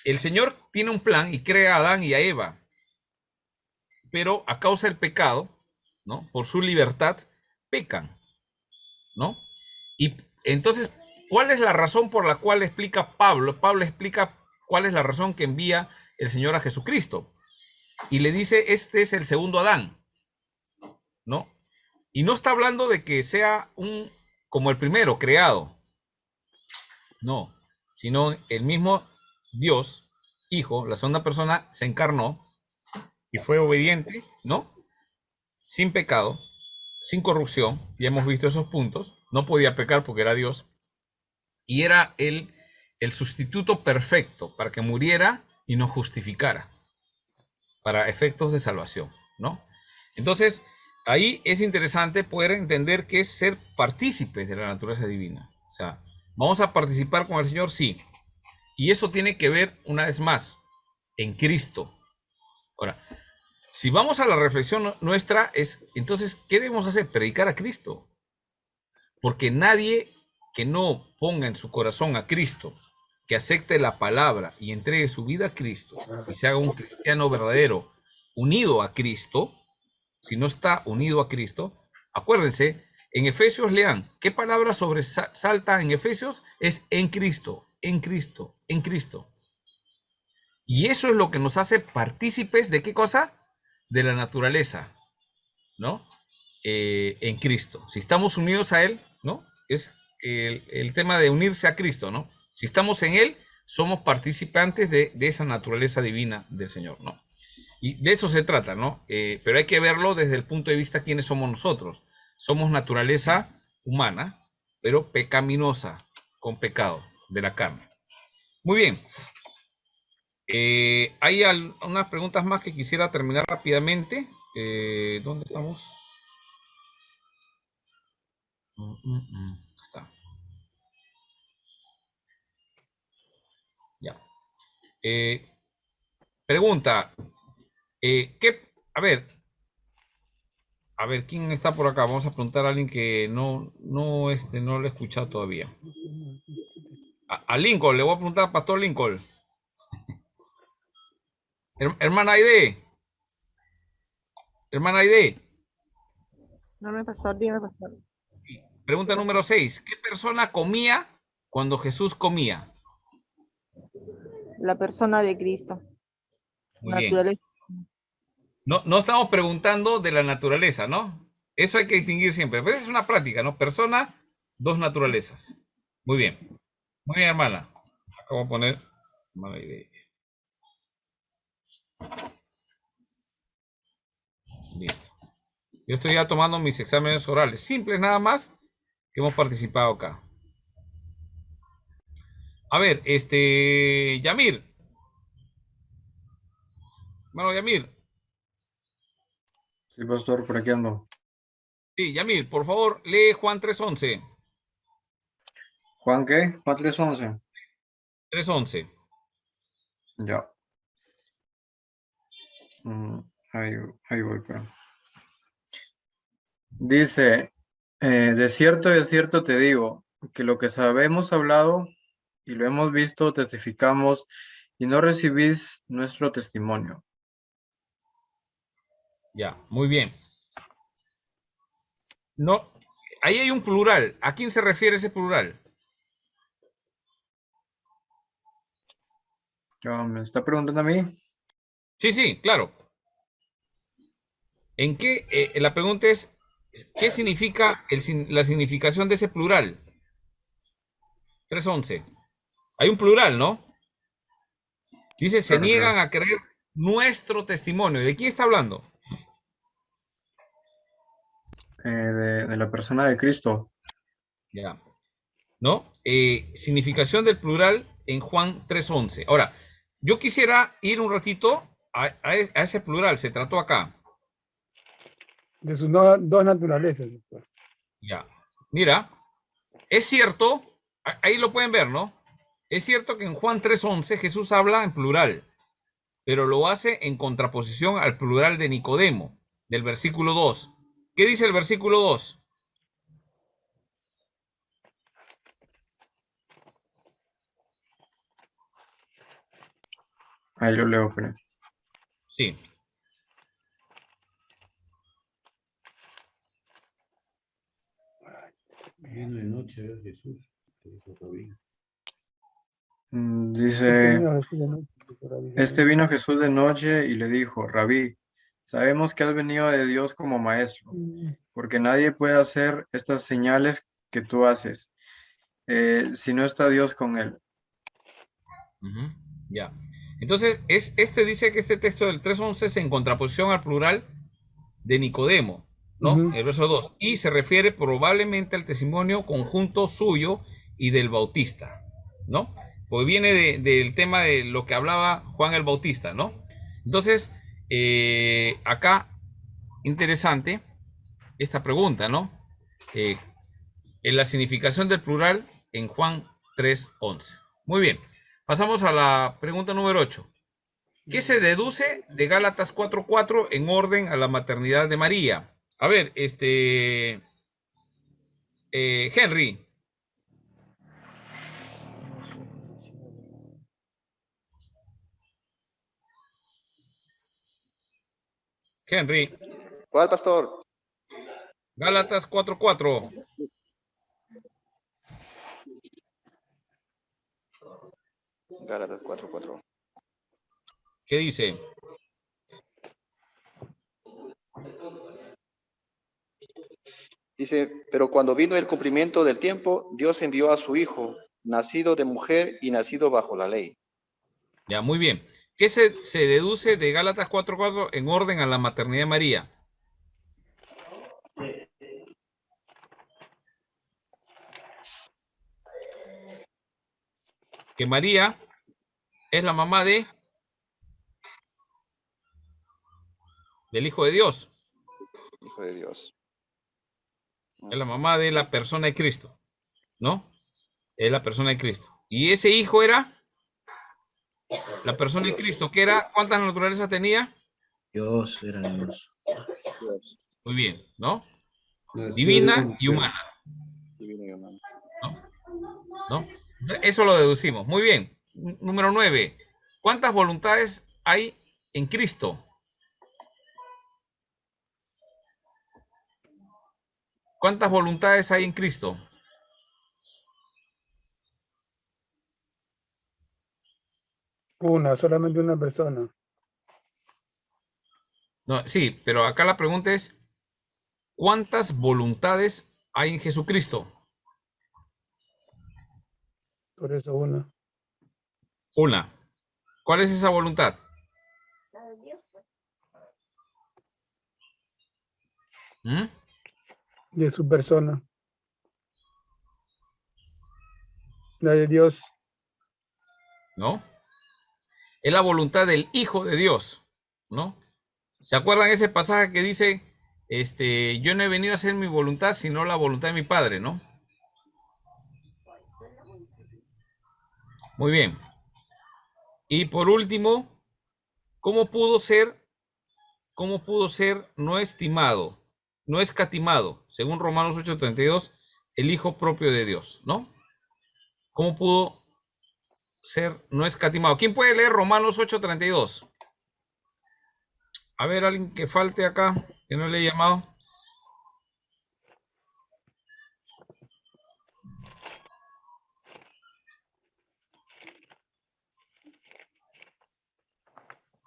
[SPEAKER 1] el Señor tiene un plan y crea a Adán y a Eva, pero a causa del pecado, ¿no? Por su libertad, pecan, ¿no? Y entonces, ¿cuál es la razón por la cual explica Pablo? Pablo explica cuál es la razón que envía el Señor a Jesucristo. Y le dice, este es el segundo Adán, ¿no? Y no está hablando de que sea como el primero, creado. No, sino el mismo Dios, Hijo, la segunda persona, se encarnó y fue obediente, ¿no? Sin pecado, sin corrupción, ya hemos visto esos puntos, no podía pecar porque era Dios, y era el sustituto perfecto para que muriera y nos justificara, para efectos de salvación, ¿no? Entonces, ahí es interesante poder entender qué es ser partícipes de la naturaleza divina. O sea, ¿vamos a participar con el Señor? Sí. Y eso tiene que ver, una vez más, en Cristo. Ahora, si vamos a la reflexión nuestra, entonces, ¿qué debemos hacer? Predicar a Cristo. Porque nadie que no ponga en su corazón a Cristo, que acepte la palabra y entregue su vida a Cristo, y se haga un cristiano verdadero, unido a Cristo, si no está unido a Cristo, acuérdense, en Efesios lean, ¿qué palabra sobresalta en Efesios? Es en Cristo, en Cristo, en Cristo. Y eso es lo que nos hace partícipes de qué cosa? De la naturaleza, ¿no? En Cristo. Si estamos unidos a Él, ¿no? Es el tema de unirse a Cristo, ¿no? Si estamos en Él, somos participantes de esa naturaleza divina del Señor, ¿no? Y de eso se trata, ¿no? Pero hay que verlo desde el punto de vista quiénes somos nosotros. Somos naturaleza humana, pero pecaminosa, con pecado de la carne. Muy bien. Hay unas preguntas más que quisiera terminar rápidamente. ¿Dónde estamos? Está. Ya. Pregunta. A ver, ¿quién está por acá? Vamos a preguntar a alguien que no lo he escuchado todavía. A Lincoln, le voy a preguntar a Pastor Lincoln. Hermana Aide. Hermana Aide.
[SPEAKER 5] No, pastor, dime, pastor.
[SPEAKER 1] Pregunta número 6. ¿Qué persona comía cuando Jesús comía?
[SPEAKER 5] La persona de Cristo.
[SPEAKER 1] Muy bien. No estamos preguntando de la naturaleza, ¿no? Eso hay que distinguir siempre. Pero esa es una práctica, ¿no? Persona, dos naturalezas. Muy bien. Muy bien, hermana. Acabo de poner hermana Aide. Listo. Yo estoy ya tomando mis exámenes orales, simples nada más, que hemos participado acá. A ver, Yamir. Bueno, Yamir.
[SPEAKER 9] Sí, pastor, por aquí ando.
[SPEAKER 1] Sí, Yamir, por favor, lee Juan 3:11.
[SPEAKER 9] ¿Juan qué? Juan 3:11.
[SPEAKER 1] 3:11.
[SPEAKER 9] Ya. Ahí voy, pero. Dice, de cierto te digo, que lo que sabemos hablado y lo hemos visto testificamos y no recibís nuestro testimonio.
[SPEAKER 1] Ya, muy bien. No, ahí hay un plural. ¿A quién se refiere ese plural?
[SPEAKER 9] Ya, ¿me está preguntando a mí?
[SPEAKER 1] Sí, claro. ¿En qué? La pregunta es, ¿qué significa la significación de ese plural? 3:11. Hay un plural, ¿no? Dice, se
[SPEAKER 9] Claro,
[SPEAKER 1] niegan
[SPEAKER 9] claro.
[SPEAKER 1] a creer nuestro testimonio. ¿De quién está hablando?
[SPEAKER 9] De la persona de Cristo.
[SPEAKER 1] Ya. ¿No? Significación del plural en Juan 3:11. Ahora, yo quisiera ir un ratito a ese plural. Se trató acá.
[SPEAKER 3] De sus dos naturalezas. Doctor.
[SPEAKER 1] Ya. Mira, es cierto, ahí lo pueden ver, ¿no? Es cierto que en Juan 3:11 Jesús habla en plural, pero lo hace en contraposición al plural de Nicodemo, del versículo 2. ¿Qué dice el versículo 2?
[SPEAKER 9] Ahí lo leo, pero.
[SPEAKER 1] Sí.
[SPEAKER 11] Vino de noche a ver Jesús.
[SPEAKER 9] Dice, este vino Jesús de noche y le dijo, Rabí, Sabemos que has venido de Dios como maestro, porque nadie puede hacer estas señales que tú haces si no está Dios con él.
[SPEAKER 1] Ujú, ya. Entonces, dice que este texto del 3:11 es en contraposición al plural de Nicodemo, ¿no?
[SPEAKER 3] Ujú.
[SPEAKER 1] El verso 2. Y se refiere probablemente al testimonio conjunto suyo y del Bautista, ¿no? Pues viene del tema de lo que hablaba Juan el Bautista, ¿no? Entonces, acá, interesante esta pregunta, ¿no? En la significación del plural en Juan 3:11. Muy bien. Pasamos a la pregunta número 8. ¿Qué se deduce de Gálatas 4:4 en orden a la maternidad de María? A ver, Henry. Henry.
[SPEAKER 4] ¿Cuál, pastor?
[SPEAKER 1] Gálatas 4:4.
[SPEAKER 4] Gálatas 4:4.
[SPEAKER 1] ¿Qué dice?
[SPEAKER 4] Dice, pero cuando vino el cumplimiento del tiempo, Dios envió a su Hijo, nacido de mujer y nacido bajo la ley.
[SPEAKER 1] Ya, muy bien. ¿Qué se deduce de Gálatas 4:4 en orden a la maternidad de María? Que María es la mamá del Hijo de Dios.
[SPEAKER 4] Hijo de Dios.
[SPEAKER 1] Es la mamá de la persona de Cristo, ¿no? Es la persona de Cristo. Y ese hijo era la persona de Cristo, que era, ¿cuántas naturalezas tenía?
[SPEAKER 6] Dios era Dios.
[SPEAKER 1] Muy bien, ¿no?
[SPEAKER 11] Nació de
[SPEAKER 1] Divina
[SPEAKER 11] una
[SPEAKER 1] y
[SPEAKER 11] mujer.
[SPEAKER 1] humana. ¿No? Eso lo deducimos. Muy bien. Número 9. ¿Cuántas voluntades hay en Cristo? ¿Cuántas voluntades hay en Cristo?
[SPEAKER 3] Una, solamente una persona.
[SPEAKER 1] No, sí, pero acá la pregunta es, ¿cuántas voluntades hay en Jesucristo?
[SPEAKER 3] Por eso una.
[SPEAKER 1] Una. ¿Cuál es esa voluntad? ¿Mm?
[SPEAKER 3] De su persona. La de Dios.
[SPEAKER 1] ¿No? Es la voluntad del Hijo de Dios, ¿no? ¿Se acuerdan ese pasaje que dice, yo no he venido a hacer mi voluntad, sino la voluntad de mi Padre, ¿no? Muy bien. Y por último, ¿cómo pudo ser no estimado, no escatimado, según Romanos 8:32, el Hijo propio de Dios, ¿no? ¿Cómo pudo ser no escatimado? ¿Quién puede leer Romanos 8:32? A ver, alguien que falte acá, que no le he llamado.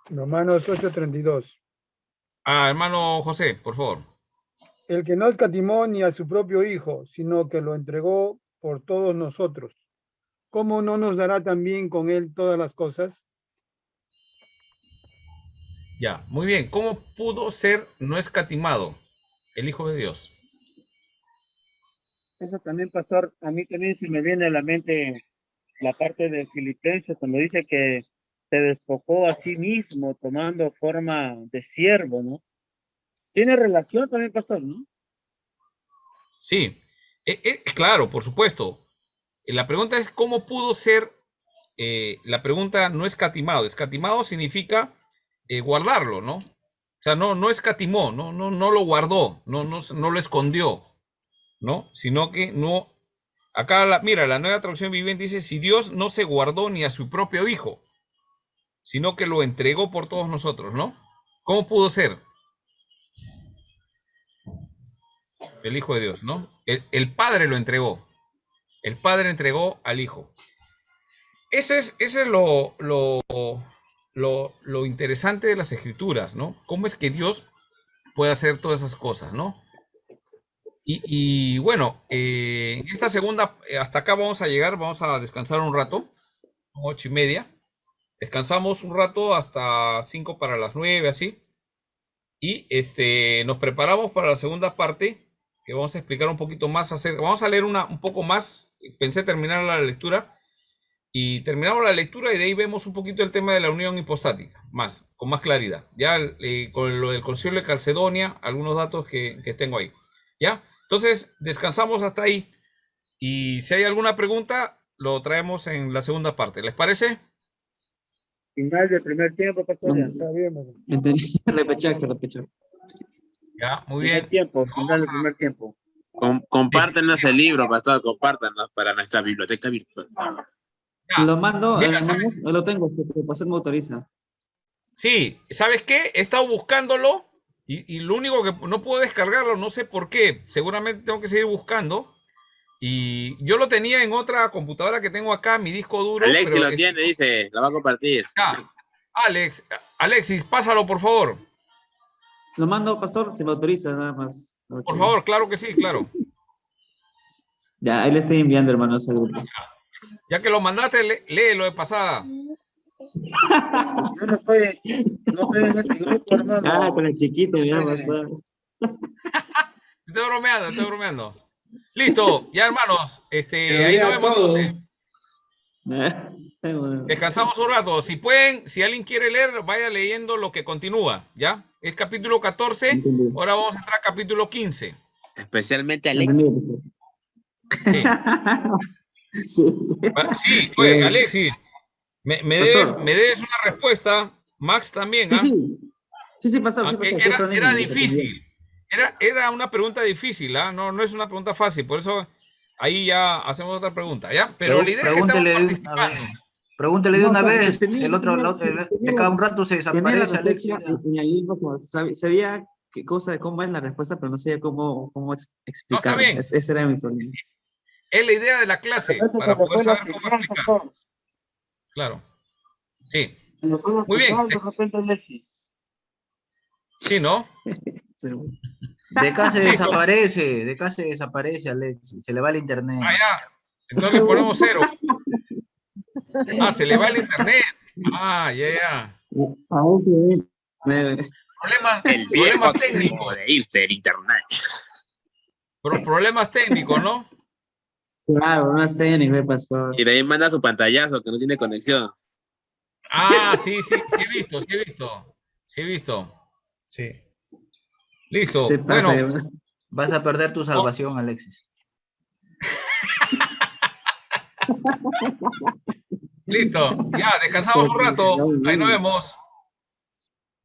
[SPEAKER 3] Romanos 8:32.
[SPEAKER 1] Ah, hermano José, por favor.
[SPEAKER 3] El que no escatimó ni a su propio Hijo, sino que lo entregó por todos nosotros. ¿Cómo no nos dará también con él todas las cosas?
[SPEAKER 1] Ya, muy bien. ¿Cómo pudo ser no escatimado el Hijo de Dios?
[SPEAKER 12] Eso también, pastor, a mí también se me viene a la mente la parte de Filipenses, cuando dice que se despojó a sí mismo tomando forma de siervo, ¿no? Tiene relación también, pastor, ¿no?
[SPEAKER 1] Sí, claro, por supuesto. La pregunta es cómo pudo ser, la pregunta no escatimado. Escatimado significa guardarlo, ¿no? O sea, no escatimó, no lo guardó, no lo escondió, ¿no? Sino que no. Acá, mira, la Nueva Traducción Viviente dice: si Dios no se guardó ni a su propio Hijo, sino que lo entregó por todos nosotros, ¿no? ¿Cómo pudo ser? El Hijo de Dios, ¿no? El Padre lo entregó. El Padre entregó al Hijo. Ese es lo interesante de las escrituras, ¿no? Cómo es que Dios puede hacer todas esas cosas, ¿no? Y bueno, en esta segunda, hasta acá vamos a llegar, vamos a descansar un rato, 8:30. Descansamos un rato hasta 5 para las 9, así. Y nos preparamos para la segunda parte, que vamos a explicar un poquito más acerca. Vamos a leer un poco más. Pensé terminar la lectura. Y terminamos la lectura y de ahí vemos un poquito el tema de la unión hipostática, con más claridad. Ya con lo del Concilio de Calcedonia, algunos datos que tengo ahí. ¿Ya? Entonces, descansamos hasta ahí. Y si hay alguna pregunta, lo traemos en la segunda parte. ¿Les parece?
[SPEAKER 12] Final del primer tiempo, pastor. Está bien,
[SPEAKER 7] Entendí. Repechaje.
[SPEAKER 1] Ya, muy
[SPEAKER 12] Primer
[SPEAKER 1] bien.
[SPEAKER 12] tiempo, final del primer tiempo.
[SPEAKER 2] Compártenos el libro, pastor, compártanos para nuestra biblioteca virtual.
[SPEAKER 7] Lo mando,
[SPEAKER 1] Mira,
[SPEAKER 7] lo tengo, que pastor me autoriza.
[SPEAKER 1] Sí, ¿sabes qué? He estado buscándolo y lo único que no puedo descargarlo, no sé por qué. Seguramente tengo que seguir buscando. Y yo lo tenía en otra computadora que tengo acá, mi disco duro.
[SPEAKER 2] Alexis
[SPEAKER 1] pero
[SPEAKER 2] lo tiene, dice, lo va a compartir.
[SPEAKER 1] Ya. Alexis, pásalo, por favor.
[SPEAKER 7] Lo mando, pastor, si me autoriza, nada más.
[SPEAKER 1] Por favor, claro que sí, claro.
[SPEAKER 7] Ya, ahí le estoy enviando, hermano, ese grupo.
[SPEAKER 1] Ya que lo mandaste, léelo de pasada.
[SPEAKER 12] Yo no estoy en ese grupo, hermano.
[SPEAKER 7] Con el chiquito, ya, pastor.
[SPEAKER 1] Estoy bromeando. Listo, ya hermanos, ahí nos vemos
[SPEAKER 11] todo.
[SPEAKER 1] entonces. Descansamos un rato. Si pueden, si alguien quiere leer, vaya leyendo lo que continúa, ¿ya? Es capítulo 14, ahora vamos a entrar a capítulo 15.
[SPEAKER 2] Especialmente Alexis.
[SPEAKER 1] Sí, oye, Alexis, me debes una respuesta. Max también, ¿ah?
[SPEAKER 7] Sí, pasó.
[SPEAKER 1] Era difícil. Era una pregunta difícil, ¿ah? No es una pregunta fácil, por eso ahí ya hacemos otra pregunta, ¿ya? Pero la idea es que estamos participando.
[SPEAKER 6] Pregúntele de una vez, el otro de cada un rato se desaparece, Alexis.
[SPEAKER 7] Sabía qué cosa, cómo es la respuesta, pero no sabía cómo explicar.
[SPEAKER 1] No, está bien.
[SPEAKER 7] Ese era mi problema.
[SPEAKER 1] Es la idea de la clase, para poder saber cómo explicar. Claro. Sí. Muy bien. Sí, ¿no?
[SPEAKER 6] De acá se desaparece, Alexis, se le va el internet.
[SPEAKER 1] Ah, ya. Entonces le ponemos 0. Se le va el internet. Ya. Problemas técnicos.
[SPEAKER 2] De irse del internet.
[SPEAKER 1] Problemas técnicos, ¿no?
[SPEAKER 7] Claro, problemas técnicos, pastor.
[SPEAKER 2] Y de ahí manda su pantallazo que no tiene conexión.
[SPEAKER 1] Sí, he visto. Sí. Listo. Bueno.
[SPEAKER 6] Vas a perder tu salvación, Alexis.
[SPEAKER 1] Listo. Ya, descansamos un rato. Ahí nos vemos.